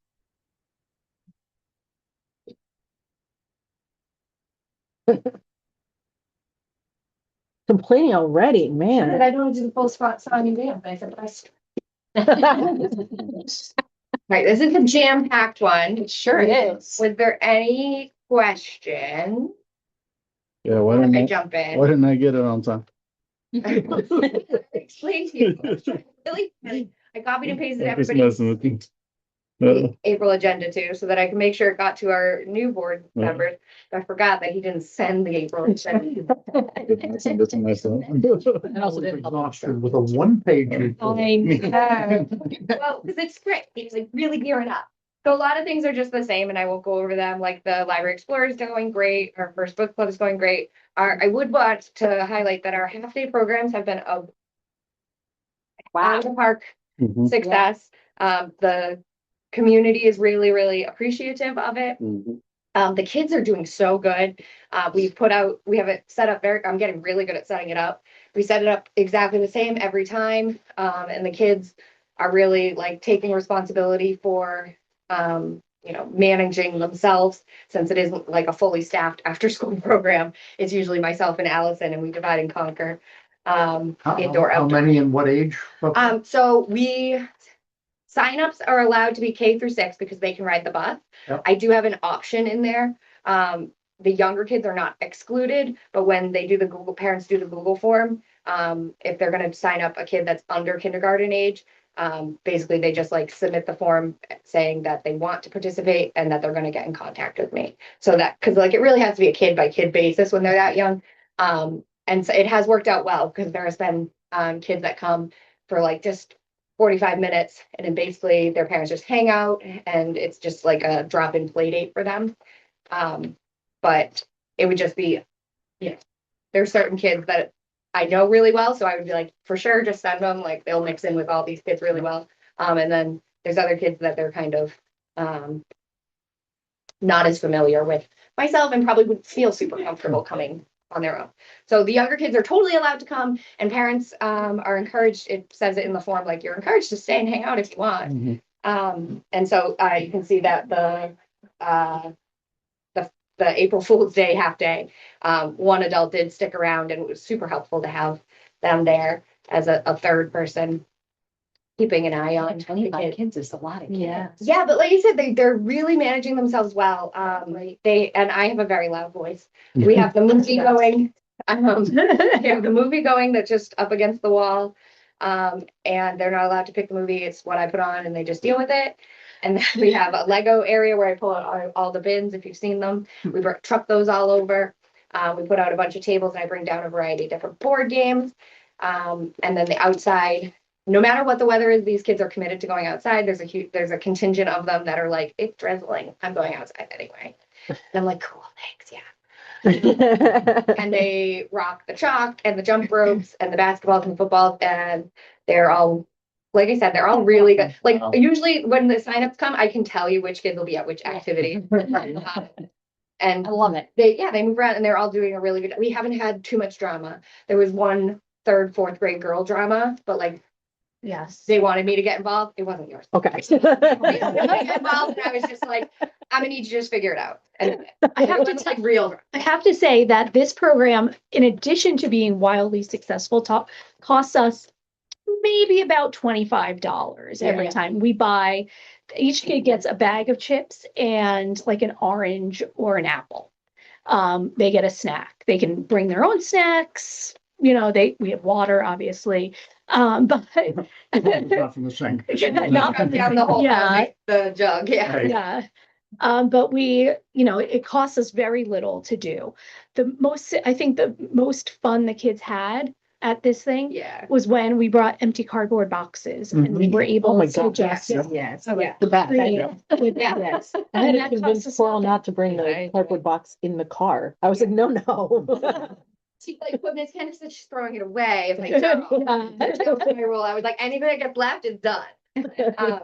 Complaining already, man. I don't do the full spot signing down, I said, Right, this is a jam-packed one. It sure is. Was there any question? Yeah, why I didn't jump why in. didn't I get it on time? Explain to you. Really, I copied and pasted I'm just everybody's messing with you. Uh, April agenda too, so that I can make sure it got to our new board Yeah. members. I forgot that he didn't send the April agenda. I sent it to myself. And also didn't help. exhaustion with a one-page. report. I know. Well, because it's great. It's like really gearing up. So a lot of things are just the same and I won't go over them. Like the Library Explorer is going great. Our first book club is going great. I would want to highlight that our half-day programs have been a out of the park Mhm. success. The community is really, really appreciative of it. Mhm. The kids are doing so good. We have it set up I'm getting really good at setting it up. We set it up exactly the same every time. And the kids are really like taking responsibility for, managing themselves since it isn't like a fully staffed after school program. It's usually myself and Allison and we divide and conquer. Indoor, How outdoor. many and what age? So signups are allowed to be K through 6 because they can ride the bus. Yep. I do have an option in there. The younger kids are not excluded, but when they do parents do the Google form, if they're going to sign up a kid that's under kindergarten age, basically they just like submit the form saying that they want to participate and that they're going to get in contact with me. So that, because like it really has to be a kid by kid basis when they're that young. And so it has worked out well because there has been kids that come for like just 45 minutes and then basically their parents just hang out and it's just like a drop-in play date for them. But it would just be, there's certain kids that I know really well, so I would be like, for sure, just send them, like they'll mix in with all these kids really well. And then there's other kids that they're kind of not as familiar with myself and probably would feel super comfortable coming on their own. So the younger kids are totally allowed to come and parents are encouraged. It says it in the form, like you're encouraged to stay and hang out if you want. Mhm. And so you can see that the April Fool's Day half day, one adult did stick around and it was super helpful to have them there as a third person keeping an eye on the 25 kids. kids is a lot of kids. Yeah, but like you said, they're really managing themselves well. And I have a very loud voice. We have the movie going. We have the movie going that's just up against the wall. And they're not allowed to pick the movie. It's what I put on and they just deal with it. And then we have a Lego area where I pull out all the bins, if you've seen them. We truck those all over. We put out a bunch of tables and I bring down a variety of different board games. And then the outside, no matter what the weather is, these kids are committed to going outside. There's a contingent of them that are like, it's drizzling, I'm going outside anyway. And I'm like, cool, thanks, yeah. And they rock the chalk and the jump ropes and the basketballs and footballs, and they're all, like I said, they're all really good. Like usually when the signups come, I can tell you which kids will be at which activity. And I love it. They move around and they're all doing a really good. We haven't had too much drama. There was one third, fourth grade girl drama, but like Yes. they wanted me to get involved. It wasn't yours. Okay. I got involved and I was just like, I'm gonna need you to just figure it out. And I have to it's like real. I have to say that this program, in addition to being wildly successful, costs us maybe about $25 every Yeah. time we buy. Each kid gets a bag of chips and like an orange or an apple. They get a snack. They can bring their own snacks. We have water, obviously. But Not from the sink. not Comes down the whole Yeah. the jug. Yeah. Right. Yeah. But it costs us very little to do. I think the most fun the kids had at this thing Yeah. was when we brought empty cardboard boxes and we were Oh able my to God, just Yeah. The best. create with Yeah. this. I had And to that convince costs us Coral nothing. not to bring the cardboard box in the car. I was like, no. She like put Miss Henderson, she's throwing it away. If like, no. That was my rule. I was like, anything that gets left is done.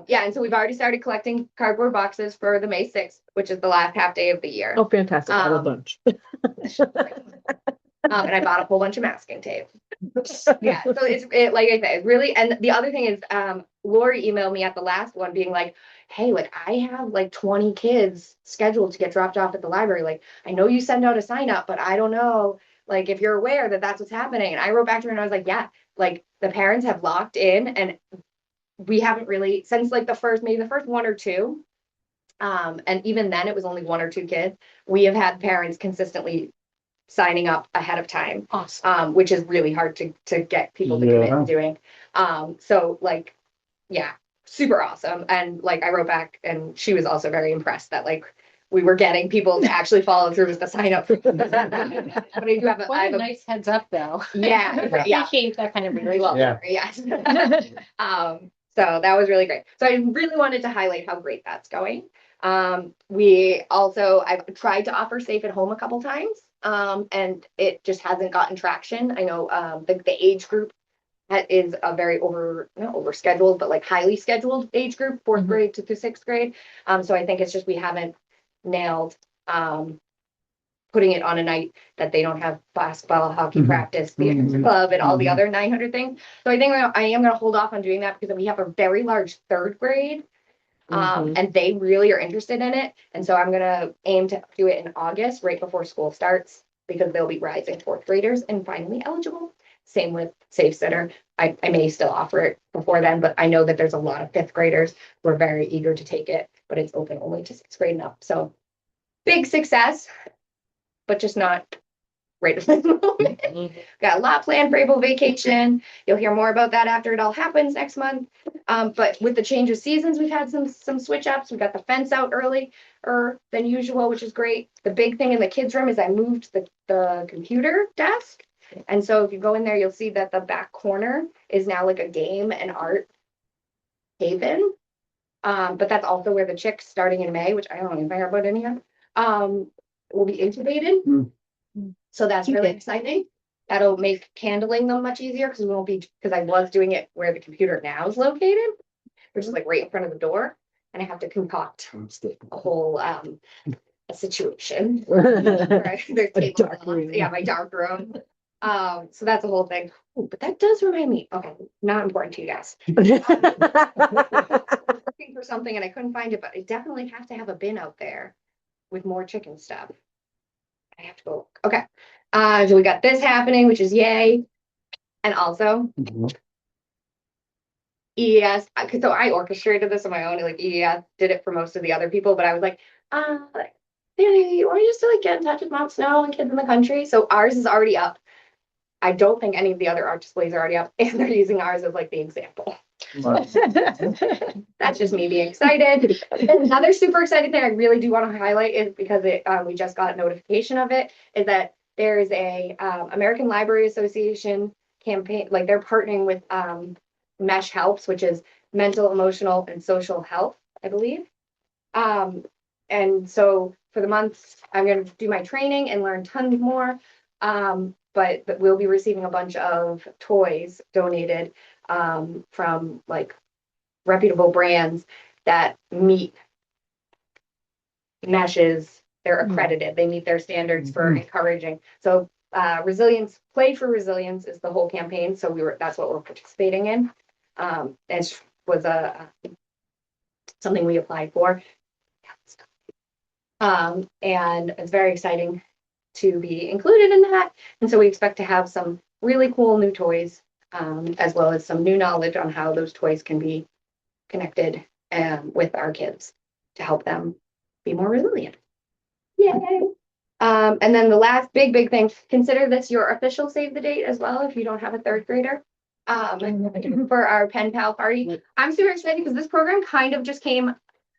Yeah, and so we've already started collecting cardboard boxes for the May 6th, which is the last half day of the year. Oh, fantastic. I have a bunch. And I bought a whole bunch of masking tape. Yeah, so like I said, it's really, and the other thing is, Lori emailed me at the last one being like, hey, like I have like 20 kids scheduled to get dropped off at the library. Like, I know you send out a sign up, but I don't know, like if you're aware that that's what's happening. And I wrote back to her and I was like, yeah, like the parents have locked in and we haven't really, since like maybe the first one or two, and even then it was only one or two kids, we have had parents consistently signing up ahead of time. Awesome. Which is really hard to get people to commit Yeah. to doing. So like, yeah, super awesome. And like I wrote back and she was also very impressed that like we were getting people to actually follow through with the sign up. But I do have What a nice heads up, though. yeah. Appreciate that kind of Very well. Yeah. Yes. So that was really great. So I really wanted to highlight how great that's going. I've tried to offer safe at home a couple times. And it just hasn't gotten traction. I know, the age group is a very not over scheduled, but like highly scheduled age group, fourth Mhm. grade to 6th grade. So I think it's just we haven't nailed putting it on a night that they don't have basketball, hockey Mhm. practice, theater Mhm. club, and all the Mhm. other 900 things. So I think I am going to hold off on doing that because we have a very large 3rd grade. Mhm. And they really are interested in it. And so I'm going to aim to do it in August, right before school starts, because they'll be rising 4th graders and finally eligible. Same with Safe Sitter. I may still offer it before then, but I know that there's a lot of 5th graders who are very eager to take it, but it's open only to 6th grade and up. So big success, but just not right at the moment. Mhm. Got a lot planned for April vacation. You'll hear more about that after it all happens next month. But with the change of seasons, we've had some switch ups. We got the fence out early than usual, which is great. The big thing in the kids' room is I moved the computer desk. And so if you go in there, you'll see that the back corner is now like a game and art haven. But that's also where the chicks starting in May, which I don't even care about any of, will be incubated. So that's really exciting. That'll make handling them much easier because we won't be, because I was doing it where the computer now is located, which is like right in front of the door. And I have to concoct a whole a situation. Right? There's A tables dark and lots- room. Yeah, my dark room. So that's a whole thing. Ooh, but that does remind me, okay, not important to you guys. Looking for something and I couldn't find it, but I definitely have to have a bin out there with more chicken stuff. I have to go. Look. Okay. So we got this happening, which is yay. And also EES, so I orchestrated this on my own, like EES did it for most of the other people, but I was like, Danny, or just to like get in touch with Mom Snow and kids in the country. So ours is already up. I don't think any of the other art displays are already up, and they're using ours as like the example. That's just me being excited. Another super exciting thing I really do want to highlight is because we just got a notification of it, is that there is a American Library Association campaign, like they're partnering with Mesh Helps, which is mental, emotional, and social health, I believe. And so for the month, I'm going to do my training and learn tons more. But we'll be receiving a bunch of toys donated from like reputable brands that meet meshes. They're accredited. They meet their standards for encouraging. So resilience, play for resilience is the whole campaign. So that's what we're participating in. It was something we applied for. And it's very exciting to be included in that. And so we expect to have some really cool new toys, as well as some new knowledge on how those toys can be connected with our kids to help them be more resilient. Yay! And then the last big thing, consider this your official save the date as well if you don't have a 3rd grader. For our pen pal party. I'm super excited because this program kind of just came,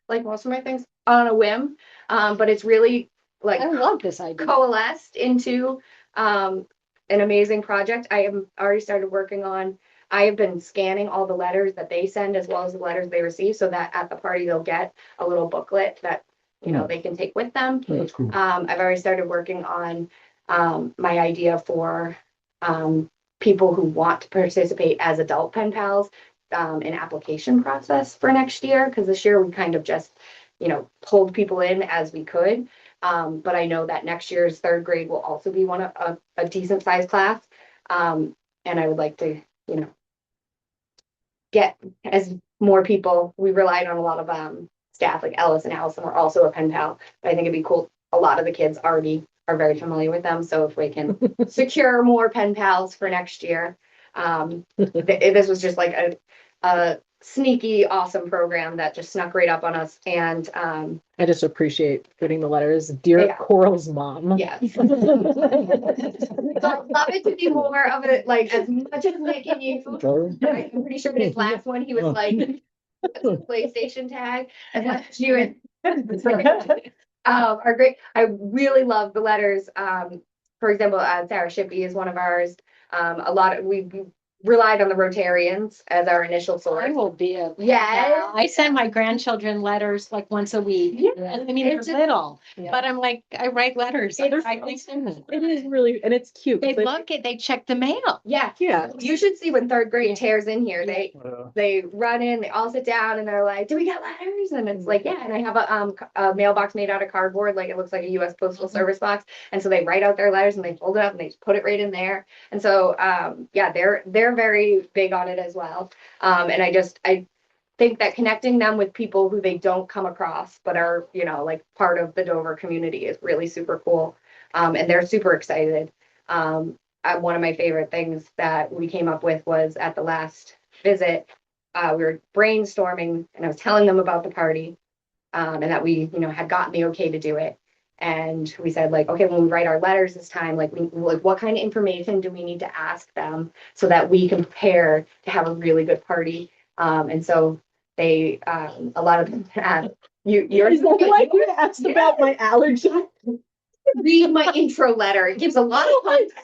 like most of my things, on a whim. But it's really like I love this idea. coalesced into an amazing project. I have already started working on. I have been scanning all the letters that they send as well as the letters they receive, so that at the party they'll get a little booklet that they can take with them. That's cool. I've already started working on my idea for people who want to participate as adult pen pals in application process for next year, because this year we kind of just pulled people in as we could. But I know that next year's 3rd grade will also be one of a decent sized class. And I would like to, get as more people. We relied on a lot of staff like Ellis and Allison were also a pen pal. But I think it'd be cool. A lot of the kids already are very familiar with them. So if we can secure more pen pals for next year, this was just like a sneaky, awesome program that just snuck right up on us. And I just appreciate getting the letters. Dear Yeah. Coral's mom. yes. So I'd love it to be more of it, like as much as Nick and you. I'm pretty sure in his last one he was like PlayStation tag as much as you and are great. I really love the letters. For example, Sarah Shippey is one of ours. A lot of we relied on the Rotarians as our initial I source. will be a. Yeah. I send my grandchildren letters like once a week. Yeah. I mean, they're It's just- little, Yeah. but I'm like, I write letters. It's- It is really, and it's cute. They It's like- look it, they check the mail. Yeah, Yeah. you should see when third grade tears in here. Uh, They run in, they all sit down and they're like, do we get letters? And it's like, yeah. And I have a mailbox made out of cardboard, like it looks like a US Postal Service box. And so they write out their letters and they fold it up and they just put it right in there. And so, yeah, they're very big on it as well. And I think that connecting them with people who they don't come across, but are, you know, like part of the Dover community is really super cool. And they're super excited. One of my favorite things that we came up with was at the last visit, we were brainstorming and I was telling them about the party, and that we, you know, had gotten the okay to do it. And we said, like, okay, when we write our letters this time, like, what kind of information do we need to ask them so that we can prepare to have a really good party? And so they, a lot of them had, you're Is that why you asked about my allergy? read my intro letter. It gives a lot of context.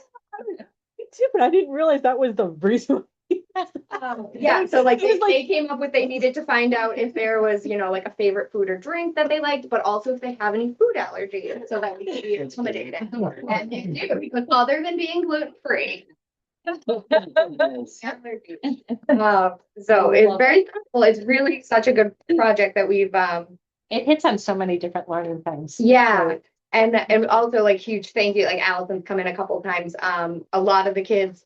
Me too, but I didn't realize that was the reason. Yeah, so like It was like- they came up with, they needed to find out if there was, you know, like a favorite food or drink that they liked, but also if they have any food allergies, so that we can be accommodated. And they do, because other than being gluten-free. So it's very cool. It's really such a good project that we've, It hits on so many different learning things. yeah. And also like huge thank you, like Allison's come in a couple of times. A lot of the kids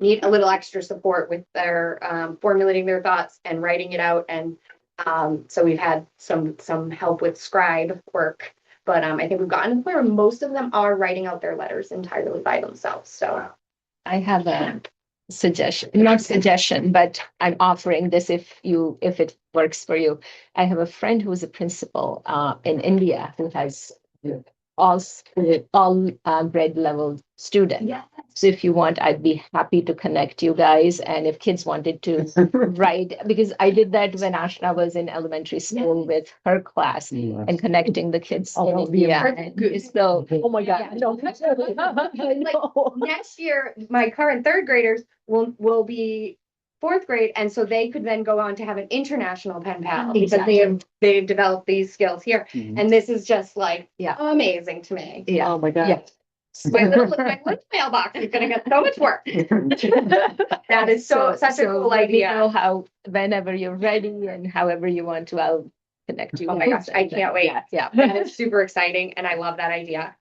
need a little extra support with their formulating their thoughts and writing it out. And so we've had some help with scribe work, but I think we've gotten to the point where most of them are writing out their letters entirely by themselves. So I have a suggestion, not suggestion, but I'm offering this if it works for you. I have a friend who is a principal in India who has all grade level students. yeah, So if you want, I'd be happy to connect you guys. And if kids wanted to write, because I did that when Ashna was in elementary school with her class and connecting the kids Oh, in that would be India. amazing. And so Oh my God, Yeah. no. I know. next year my current third graders will be fourth grade, and so they could then go on to have an international pen pal because Exactly. they've developed these skills here. Mhm. And this is just like Yeah. amazing to me. Yeah. Oh my God. Yeah. My little mailbox is gonna get so much work. That is such a cool let me idea. know how, whenever you're ready and however you want to, I'll connect you. Oh my guys. gosh, I can't wait. Yeah. That is super exciting, and I love that idea.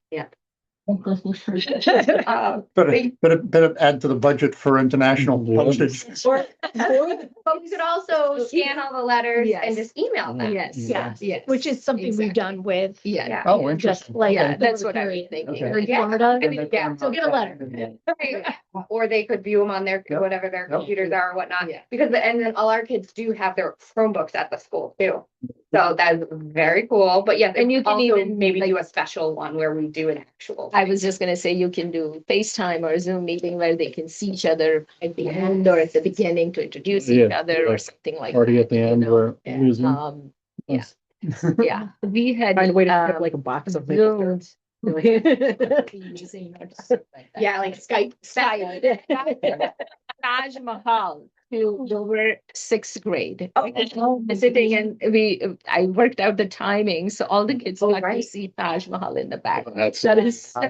Better add to the budget for international Yeah. postage. But we could also scan all the letters Yes. and just email them. Yes, Yeah. yes. Which is something we've Exactly. done with Yeah. Oh, just interesting. like. Yeah, that's what I was Rotary thinking. Okay. in Yeah. Florida. Yeah, So get a letter. Or they could view them on their, Yep. whatever their Yep. computers are or whatnot. Yeah. Because, and then all our kids do have their Chromebooks at the school too. So that's very cool. But yes, And you can also even, maybe like- do a special one where we do an actual. I was just gonna say, you can do FaceTime or Zoom meeting where they can see each other at the end or at the beginning to introduce each Yeah, other or like something like Party at that. the you end know? where Yeah. losing. Yeah, yeah. We had. Find a way to have um, like a box of maple Zoomed. syrup. Yeah, like Skype. Taj Mahal to Dover sixth grade. Oh. Sitting and I worked out the timing, so all the kids Oh, got to right. see Taj Mahal in the back. That's, That is. So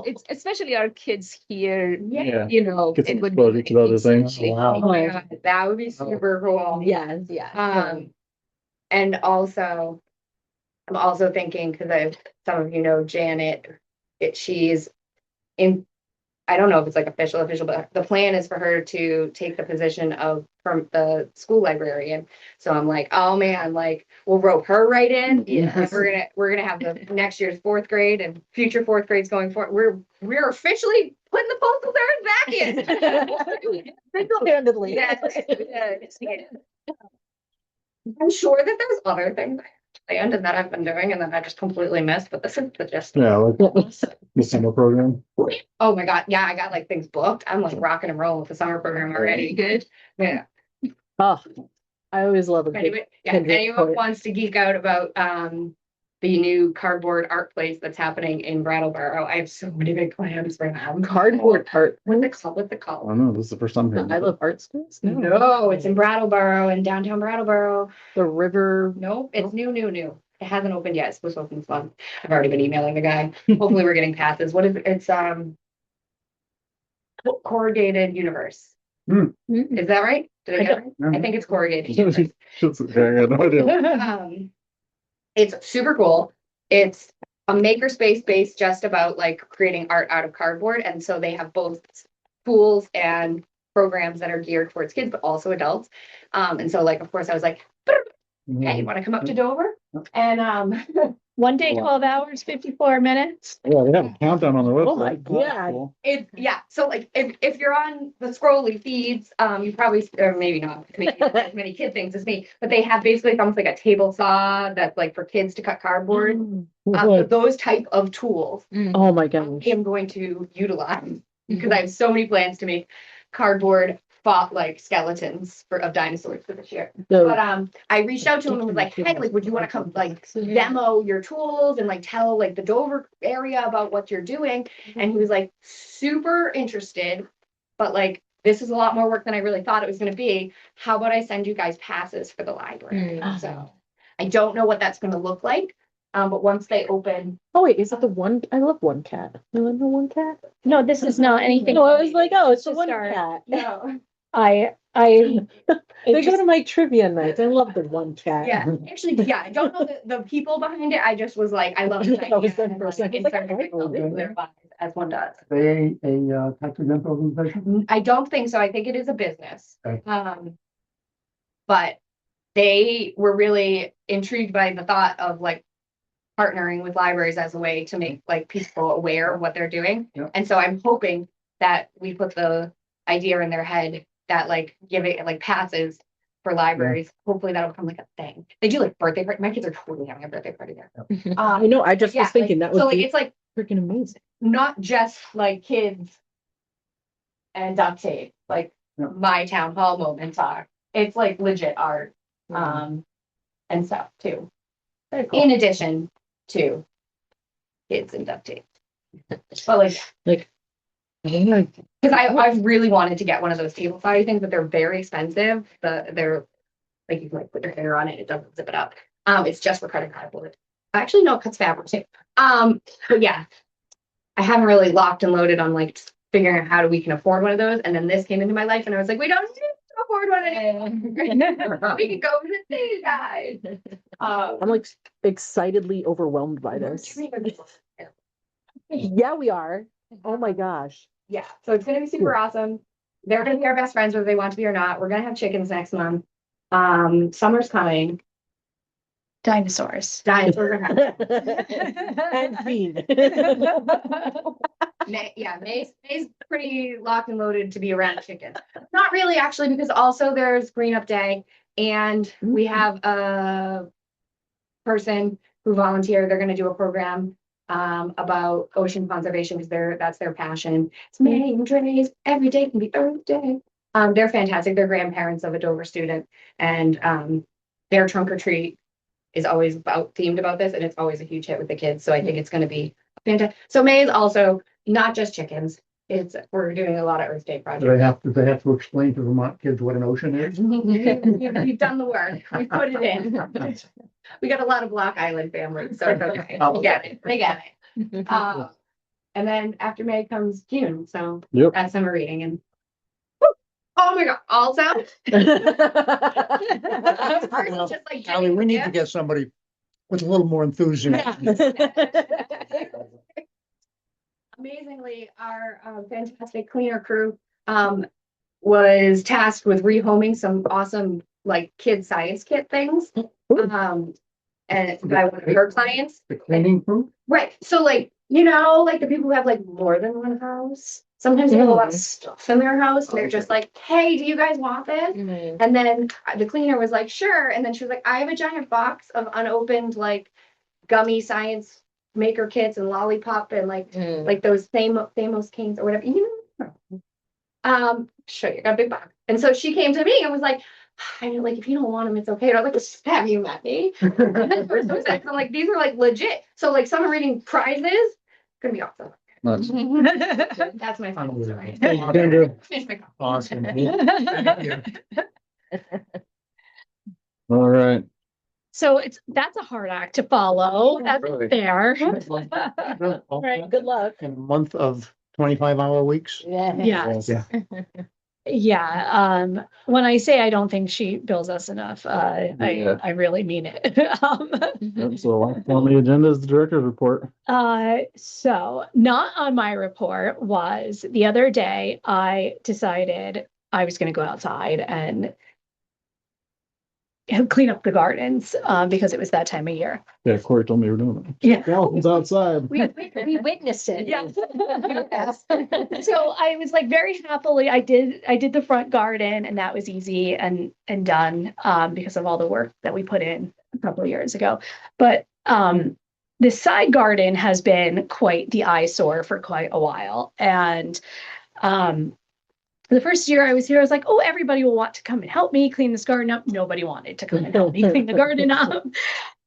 it's especially our kids here, yeah. you know, Get some it would exposure to other things. essentially- Wow. Oh my God, that would be super cool. Yes. Yeah. And also, I'm also thinking, because some of you know Janet, she's in, I don't know if it's like official, but the plan is for her to take the position from the school librarian. So I'm like, oh man, like we'll rope her right in. Yes. And we're gonna have the next year's fourth grade and future fourth grades going forward. We're officially putting the postal service back in. Single-handedly. Yes. I'm sure that there's other things I planned and that I've been doing and that I just completely missed, but this is the gist. Yeah, like the summer program. Oh my God, yeah, I got like things booked. I'm like rocking and rolling with the summer program already. Good. Yeah. Oh, I always love a good. Anyway, yeah, if Kendrick anyone poet. wants to geek out about the new cardboard art place that's happening in Brattleboro. I have so many big plans for them. Cardboard art. What's it called? What's it I called? don't know, this is the first time hearing. I love art schools. No, it's in Brattleboro, in downtown Brattleboro. The river. Nope, it's new. It hasn't opened yet. It's supposed to open this month. I've already been emailing the guy. Hopefully we're getting passes. What is it? It's corrugated universe. Is that right? Did I get it right? I think it's corrugated universe. Yeah, I got no idea. It's super cool. It's a maker space based just about like creating art out of cardboard. And so they have both tools and programs that are geared towards kids, but also adults. And so like, of course, I was like, hey, you want to come up to Dover? And 1 day, 12 hours, 54 minutes. Yeah, they have a countdown on their website. Oh my God. Cool. it's yeah. So like if you're on the scrolly feeds, you probably or maybe not as many kid things as me, but they have basically it's almost like a table saw that's like for kids to cut cardboard. Those type of tools Oh my gosh. I am going to utilize because I have so many plans to make cardboard fought like skeletons of dinosaurs for this year. But I reached out to him and was like, hey, like, would you want to come like demo your tools and like tell like the Dover area about what you're doing? And he was like super interested, but like this is a lot more work than I really thought it was going to be. How about I send you guys passes for the library? So I don't know what that's going to look like. But once they open, Oh wait, is it the one? I love One Cat. You know One Cat? No, this is not anything. No, I was like, oh, it's the Just One our- Cat. no, I, They it go just, to my trivia nights. I love the One Cat. yeah, actually, yeah, I don't know the people behind it. I just was like, I love the I was idea there and, for a like, second. I was like, insert I myself into their lives, as one does. They a tax exempt organization? I don't think so. I think it is a business. Okay. But they were really intrigued by the thought of like partnering with libraries as a way to make like people aware of what they're doing. Yep. And so I'm hoping that we put the idea in their head that like giving like passes for libraries, hopefully that'll become like a thing. They do like birthday party. My kids are totally having a birthday party there. I know. I just Yeah, was thinking like, that would so like be it's like freaking amazing. not just like kids and duct tape, like Yep. my town hall moments are. It's like legit art, and stuff too. Very cool. In addition to kids and duct tape. But like, because I've really wanted to get one of those table saw things, but they're very expensive. They're like you can like put your hair on it, it doesn't zip it up. It's just for cutting cardboard. Actually, no, it cuts fabric too. But yeah, I haven't really locked and loaded on like figuring out how we can afford one of those. And then this came into my life, and I was like, we don't need to afford one anymore. We can go to the city, guys. I'm like excitedly overwhelmed by this. Yeah, we are. Oh my gosh. Yeah, so it's gonna be super awesome. They're gonna be our best friends whether they want to be or not. We're gonna have chickens next month. Summer's coming. dinosaurs. Dinosaurs are happening. And feed. May's pretty locked and loaded to be around chickens. Not really, actually, because also there's Green Up Day, and we have a person who volunteered. They're gonna do a program about ocean conservation because that's their passion. It's May days. Every day can be Earth Day. They're fantastic. They're grandparents of a Dover student, and their trunk or treat is always themed about this, and it's always a huge hit with the kids. So I think it's going to be fantastic. So May is also not just chickens. We're doing a lot of Earth Day projects. Do they have to explain to Vermont kids what an ocean is? We've done the work. We put it in. We got a lot of Block Island families, so it's okay. They get it. They get it. And then after May comes June, so Yep. that's summer reading and oh my god, also just like Allie, we need to get somebody with a little more enthusiasm. amazingly, our fantastic cleaner crew was tasked with rehoming some awesome like kid science kit things. And by one of her clients. The cleaning crew? Right. So like, like the people who have like more than one house. Sometimes they have a lot of stuff in their house and they're just like, hey, do you guys want this? And then the cleaner was like, sure. And then she was like, I have a giant box of unopened like gummy science maker kits and lollipop and like those Thamos canes or whatever. Sure, you got a big box. And so she came to me and was like, I mean, like, if you don't want them, it's okay. And I was like, have you met me? I'm like, these are like legit. So like someone reading prizes, gonna be awesome. That's That's my final story. Thank you, Andrew. Finish my coffee. Awesome. Thank you. all right. So that's a hard act to follow. That's Really? fair. All right, good luck. In a month of 25-hour weeks. Yes. Yeah. Yeah, when I say I don't think she bills us enough, Yeah. I really mean it. Yep, so on the agenda is the director's report. So not on my report was the other day I decided I was gonna go outside and clean up the gardens, because it was that time of year. Yeah, Corey told me you were doing it. Yeah. Skeletons outside. We witnessed it. Yes. So I was like very happily, I did the front garden and that was easy and done, because of all the work that we put in a couple of years ago. But, the side garden has been quite the eyesore for quite a while. And, the first year I was here, I was like, oh, everybody will want to come and help me clean this garden up. Nobody wanted to come and help me clean the garden up.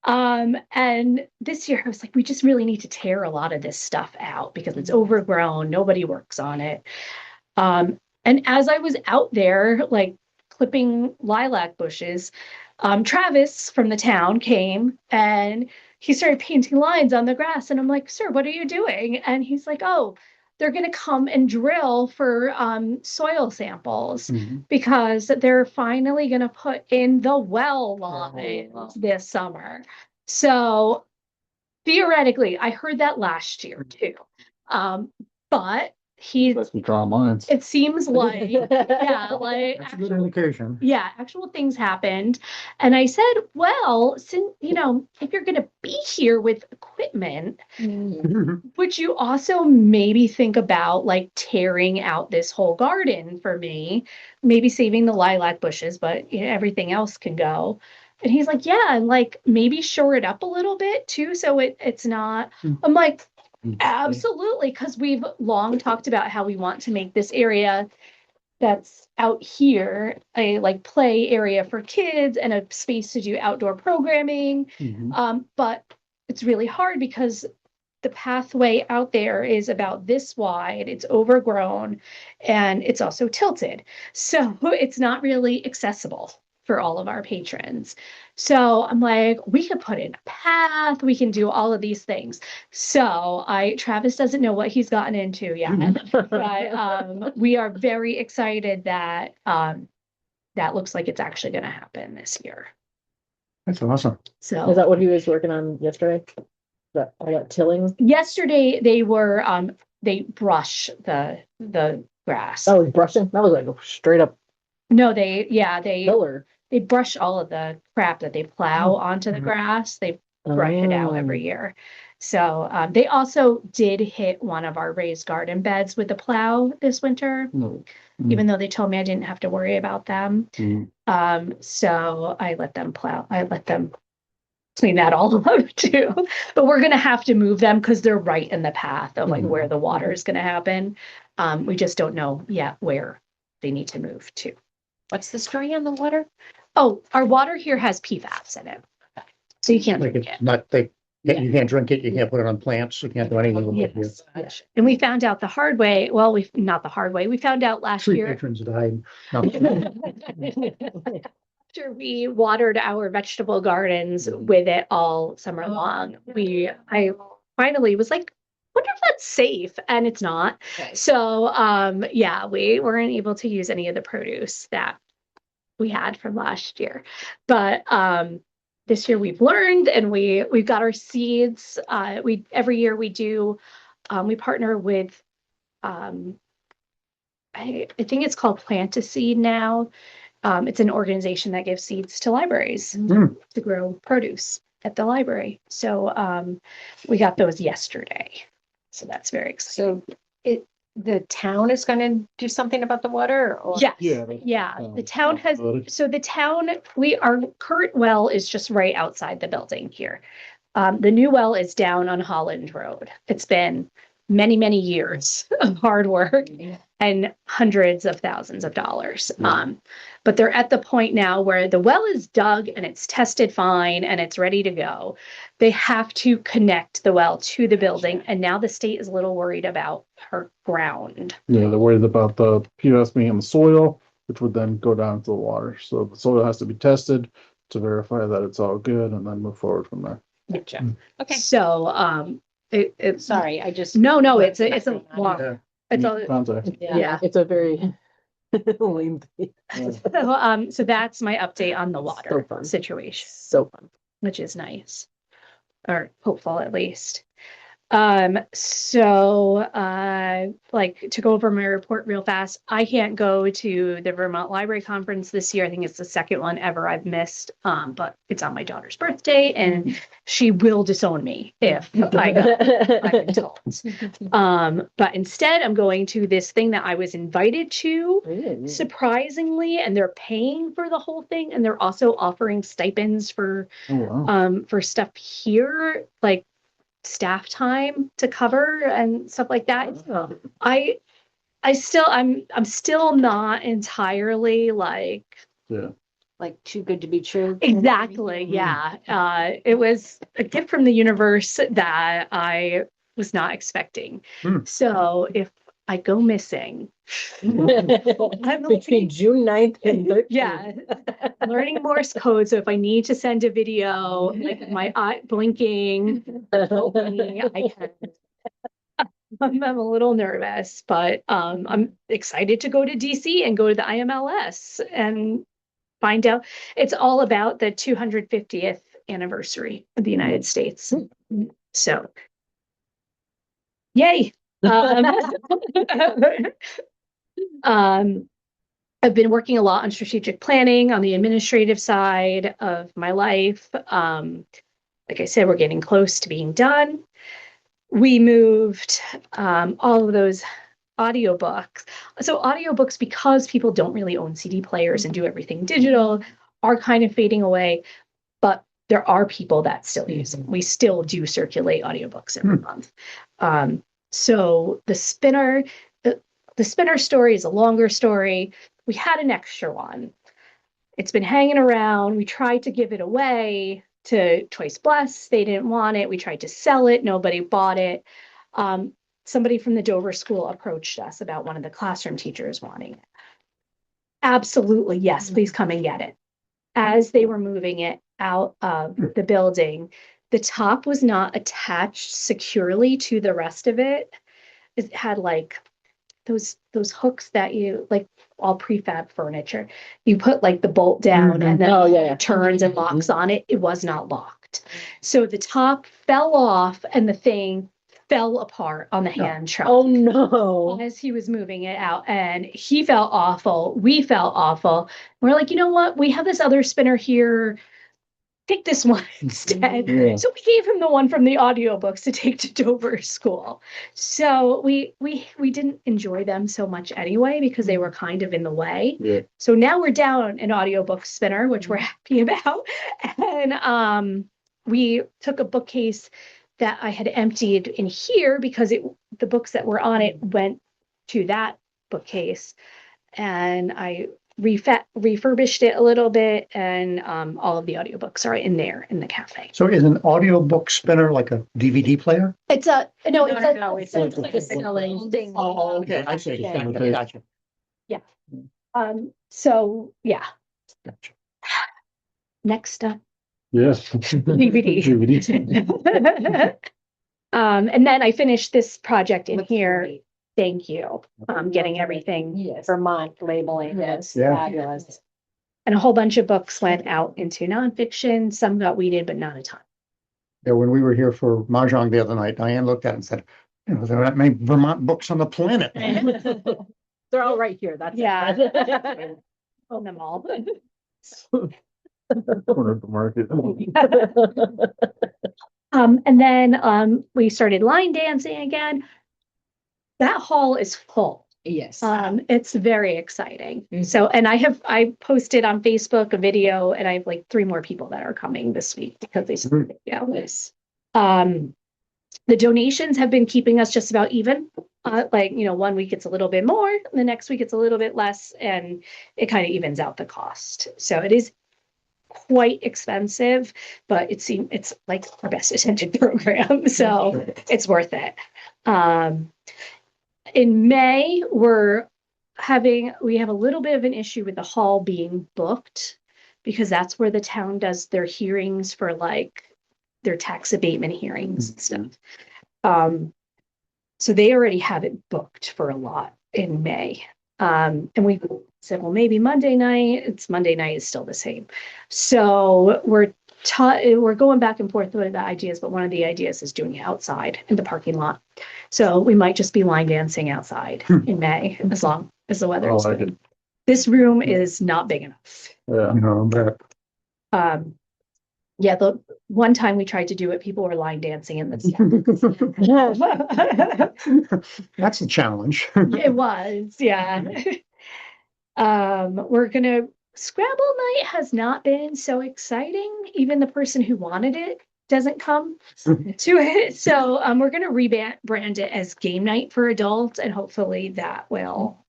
And this year I was like, we just really need to tear a lot of this stuff out because it's overgrown. Nobody works on it. And as I was out there, like clipping lilac bushes, Travis from the town came and he started painting lines on the grass. And I'm like, sir, what are you doing? And he's like, oh, they're going to come and drill for soil samples because they're finally going to put in the well lines this summer. So theoretically, I heard that last year too. But Let's be drawing lines. it seems like, yeah, like That's a good indication. yeah, actual things happened. And I said, well, since, if you're going to be here with equipment, would you also maybe think about like tearing out this whole garden for me, maybe saving the lilac bushes, but everything else can go. And he's like, yeah, and like maybe shore it up a little bit too. So it's not, I'm like, absolutely. Cause we've long talked about how we want to make this area that's out here, a like play area for kids and a space to do outdoor programming. But it's really hard because the pathway out there is about this wide, it's overgrown, and it's also tilted. So it's not really accessible for all of our patrons. So I'm like, we could put in a path, we can do all of these things. So Travis doesn't know what he's gotten into yet, but we are very excited that that looks like it's actually going to happen this year. That's awesome. So Is that what he was working on yesterday? All that tilling? yesterday they were they brush the grass. Oh, he's brushing? That was like a straight up No, they pillar. brush all of the crap that they plow onto the grass. They brush it out every year. So they also did hit one of our raised garden beds with the plow this winter, even though they told me I didn't have to worry about them. So I let them clean that all up too. But we're gonna have to move them because they're right in the path of like where the water is gonna happen. We just don't know yet where they need to move to. What's the story on the water? Oh, our water here has PFAS in it. So you can't Like drink it's it. not, you can't drink it, you can't put it on plants, you can't do anything with it. Yes. And we found out the hard way. Well, not the hard way. We found out last Three year patrons died. No. after we watered our vegetable gardens with it all summer long. I finally was like, wonder if that's safe, and it's not. So yeah, we weren't able to use any of the produce that we had from last year. But this year we've learned, and we've got our seeds. Every year we do, we partner with I think it's called Plant a Seed now. It's an organization that gives seeds to libraries to grow produce at the library. So we got those yesterday. So that's very exciting. So the town is going to do something about the water, or Yes. Yeah, Yeah. that's, The town has, possibility. so the town, our current well is just right outside the building here. The new well is down on Holland Road. It's been many, many years of hard work and hundreds of thousands of dollars. But they're at the point now where the well is dug and it's tested fine and it's ready to go. They have to connect the well to the building, and now the state is a little worried about her ground. Yeah, they're worried about the PFAS being in the soil, which would then go down to the water. So the soil has to be tested to verify that it's all good and then move forward from there. Gotcha. Okay, So, it's sorry, I just. no, it's a long, Yeah. it's a, Contact. yeah. It's a very lengthy, So that's my update on the So water fun. situation, so fun. which is nice, or hopeful at least. So, like, to go over my report real fast, I can't go to the Vermont Library Conference this year. I think it's the second one ever I've missed. But it's on my daughter's birthday and she will disown me if I go. I've been told. But instead I'm going to this thing that I was invited to, surprisingly, and they're paying for the whole thing, and they're also offering stipends for Oh, wow. for stuff here, like staff time to cover and stuff like that. Oh, I'm still not entirely like Yeah. Like too good to be true. exactly, yeah. It was a gift from the universe that I was not expecting. So if I go missing, between June 9th and 13th. yeah, learning Morse code. So if I need to send a video, like my eye blinking, help me, I can. I'm a little nervous, but I'm excited to go to DC and go to the IMLS and find out. It's all about the 250th anniversary of the United States. So, yay. I've been working a lot on strategic planning on the administrative side of my life. Like I said, we're getting close to being done. We moved all of those audiobooks. So audiobooks, because people don't really own CD players and do everything digital, are kind of fading away. But there are people that still use them. We still do circulate audiobooks every month. So the spinner story is a longer story. We had an extra one. It's been hanging around. We tried to give it away to Choice Bless. They didn't want it. We tried to sell it. Nobody bought it. Somebody from the Dover School approached us about one of the classroom teachers wanting it. Absolutely, yes, please come and get it. As they were moving it out of the building, the top was not attached securely to the rest of it. It had like those hooks that you like, all prefab furniture. You put like the bolt down and then it turns and locks on it. It was not locked. So the top fell off and the thing fell apart on the hand truck. Oh no. As he was moving it out, and he felt awful. We felt awful. We're like, you know what? We have this other spinner here. Take this one instead. Yeah. So we gave him the one from the audiobooks to take to Dover School. So we didn't enjoy them so much anyway because they were kind of in the way. Yeah. So now we're down an audiobook spinner, which we're happy about. And we took a bookcase that I had emptied in here because the books that were on it went to that bookcase, and I refurbished it a little bit, and all of the audiobooks are in there in the cafe. So is an audiobook spinner like a DVD player? It's a no, it's a No, it's like a signaling thing. Oh, okay, I see. Yeah. Okay, gotcha. So yeah. Gotcha. Next up, Yes. DVD. DVD. And then I finished this project in here. Thank you. Getting everything. Yes. Vermont labeling. Yes. Yeah. Fabulous. And a whole bunch of books went out into nonfiction. Some got weeded, but not a ton. Yeah, when we were here for Mahjong the other night, Diane looked at it and said, you know, there are that many Vermont books on the planet. They're all right here. That's Yeah. it. Own them all. Corner of the market. And then we started line dancing again. That hall is full. Yes. It's very exciting. So, and I posted on Facebook a video, and I have like 3 more people that are coming this week because they started videos. The donations have been keeping us just about even. Like, 1 week it's a little bit more, the next week it's a little bit less, and it kind of evens out the cost. So it is quite expensive, but it's like our best attended program, so it's worth it. In May, we have a little bit of an issue with the hall being booked because that's where the town does their hearings for like their tax abatement hearings and stuff. So they already have it booked for a lot in May. And we said, well, maybe Monday night. Monday night is still the same. So we're going back and forth with the ideas, but one of the ideas is doing it outside in the parking lot. So we might just be line dancing outside in May, as long as the weather is good. This room is not big enough. Yeah. Yeah, the one time we tried to do it, people were line dancing in the That's a challenge. It was, yeah. We're gonna Scrabble night has not been so exciting. Even the person who wanted it doesn't come to it. So we're gonna rebrand it as game night for adults, and hopefully that will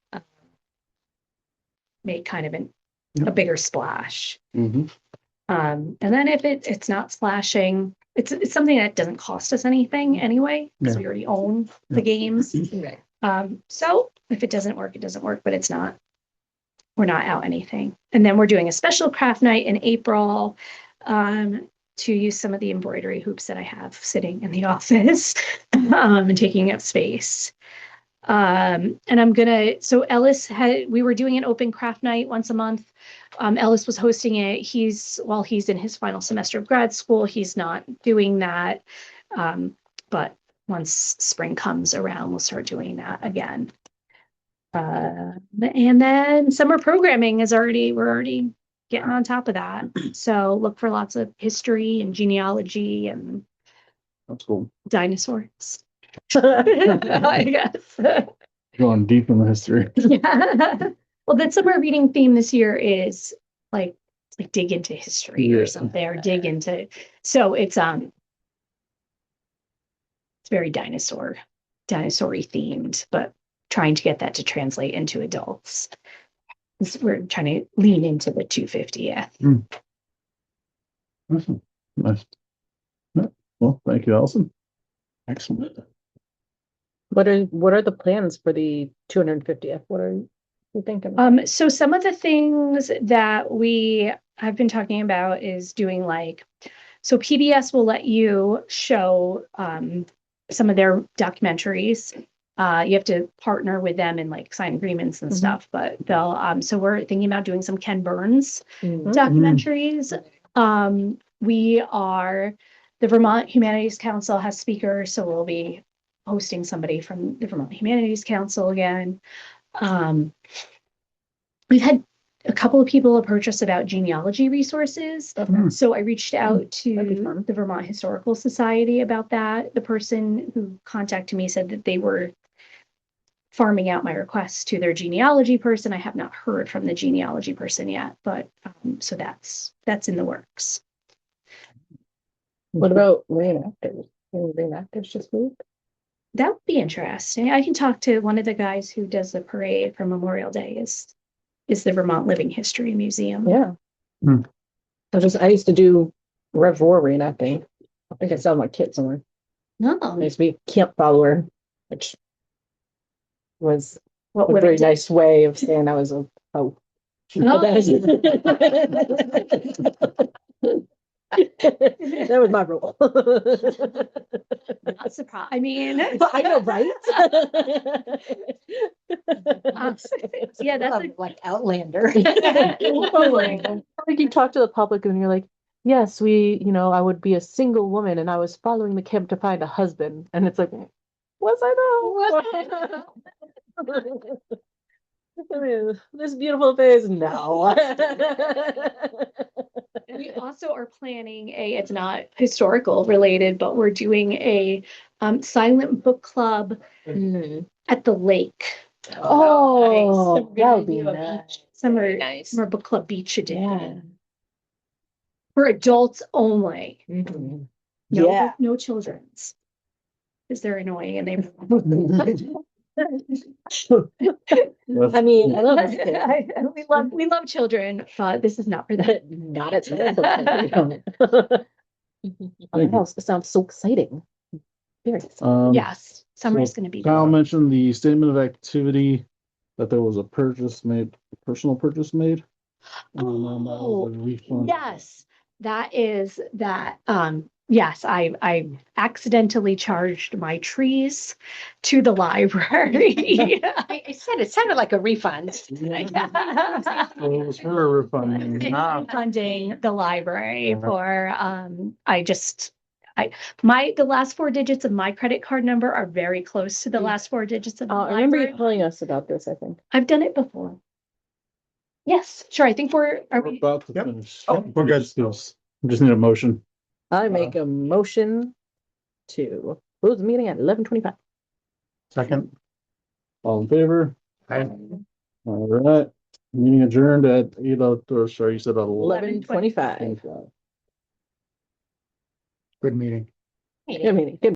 make kind of a bigger splash. Mm-hmm. And then if it's not splashing, it's something that doesn't cost us anything anyway, because we already own the games. Right. So if it doesn't work, it doesn't work, but we're not out anything. And then we're doing a special craft night in April to use some of the embroidery hoops that I have sitting in the office and taking up space. And we were doing an open craft night once a month. Ellis was hosting it. While he's in his final semester of grad school, he's not doing that. But once spring comes around, we'll start doing that again. And then summer programming we're already getting on top of that. So look for lots of history and genealogy and That's cool. dinosaurs. I guess. Going deep in the history. Yeah. Well, the summer reading theme this year is like dig into history or something, or dig into. So it's very dinosaur-y themed, but trying to get that to translate into adults. We're trying to lean into the 250th. Awesome. Nice. Yeah. Well, thank you, Allison. Excellent. What are the plans for the 250th? What are you thinking? So some of the things that we have been talking about is doing so PBS will let you show some of their documentaries. You have to partner with them and sign agreements and stuff, but they'll so we're thinking about doing some Ken Burns documentaries. The Vermont Humanities Council has speakers, so we'll be hosting somebody from the Vermont Humanities Council again. We've had a couple of people approach us about genealogy resources. So I reached out to the Vermont Historical Society about that. The person who contacted me said that they were farming out my requests to their genealogy person. I have not heard from the genealogy person yet, but so that's in the works. What about reenactors? Can reenactors just move? That would be interesting. I can talk to one of the guys who does the parade for Memorial Day is the Vermont Living History Museum. Yeah. I used to do Rev War reenacting. I think I saw my kit somewhere. No. I used to be a camp follower, which was What a would very nice way of saying I was a hoe. That was my role. Not surprised. I mean, I know, right? Yeah, that's like Outlander. Like you talk to the public and you're like, yes, I would be a single woman and I was following the camp to find a husband. And it's like, was I though? I mean, this beautiful face, no. We also are planning it's not historical related, but we're doing a silent book club at the lake. Oh, So that would be nice. Summer book club beach edition. For adults only. Yeah. No children's. because they're annoying and they. I mean, I love this kid. We love children, but this is not for them. Not at. Oh, that house sounds so exciting. Very exciting. Yes, summer's so gonna be. Kyle mentioned the statement of activity, that there was a purchase made, a personal purchase made. And then that was a refund. Yes, that is that, yes, I accidentally charged my trees to the library. I said it sounded like a refund. So it was her refunding. Funding the library for, the last four digits of my credit card number are very close to the last four digits of the I remember you library. telling us about this, I think. I've done it before. Yes, sure, I think are We're we? about to Yep. finish. Oh, we're good. We just need a motion. I make a motion to close the meeting at 11:25. Second. All in favor? Aye. All right, meeting adjourned at 8, or sorry, you said 11:25. 11:25. Good meeting. Good meeting. Good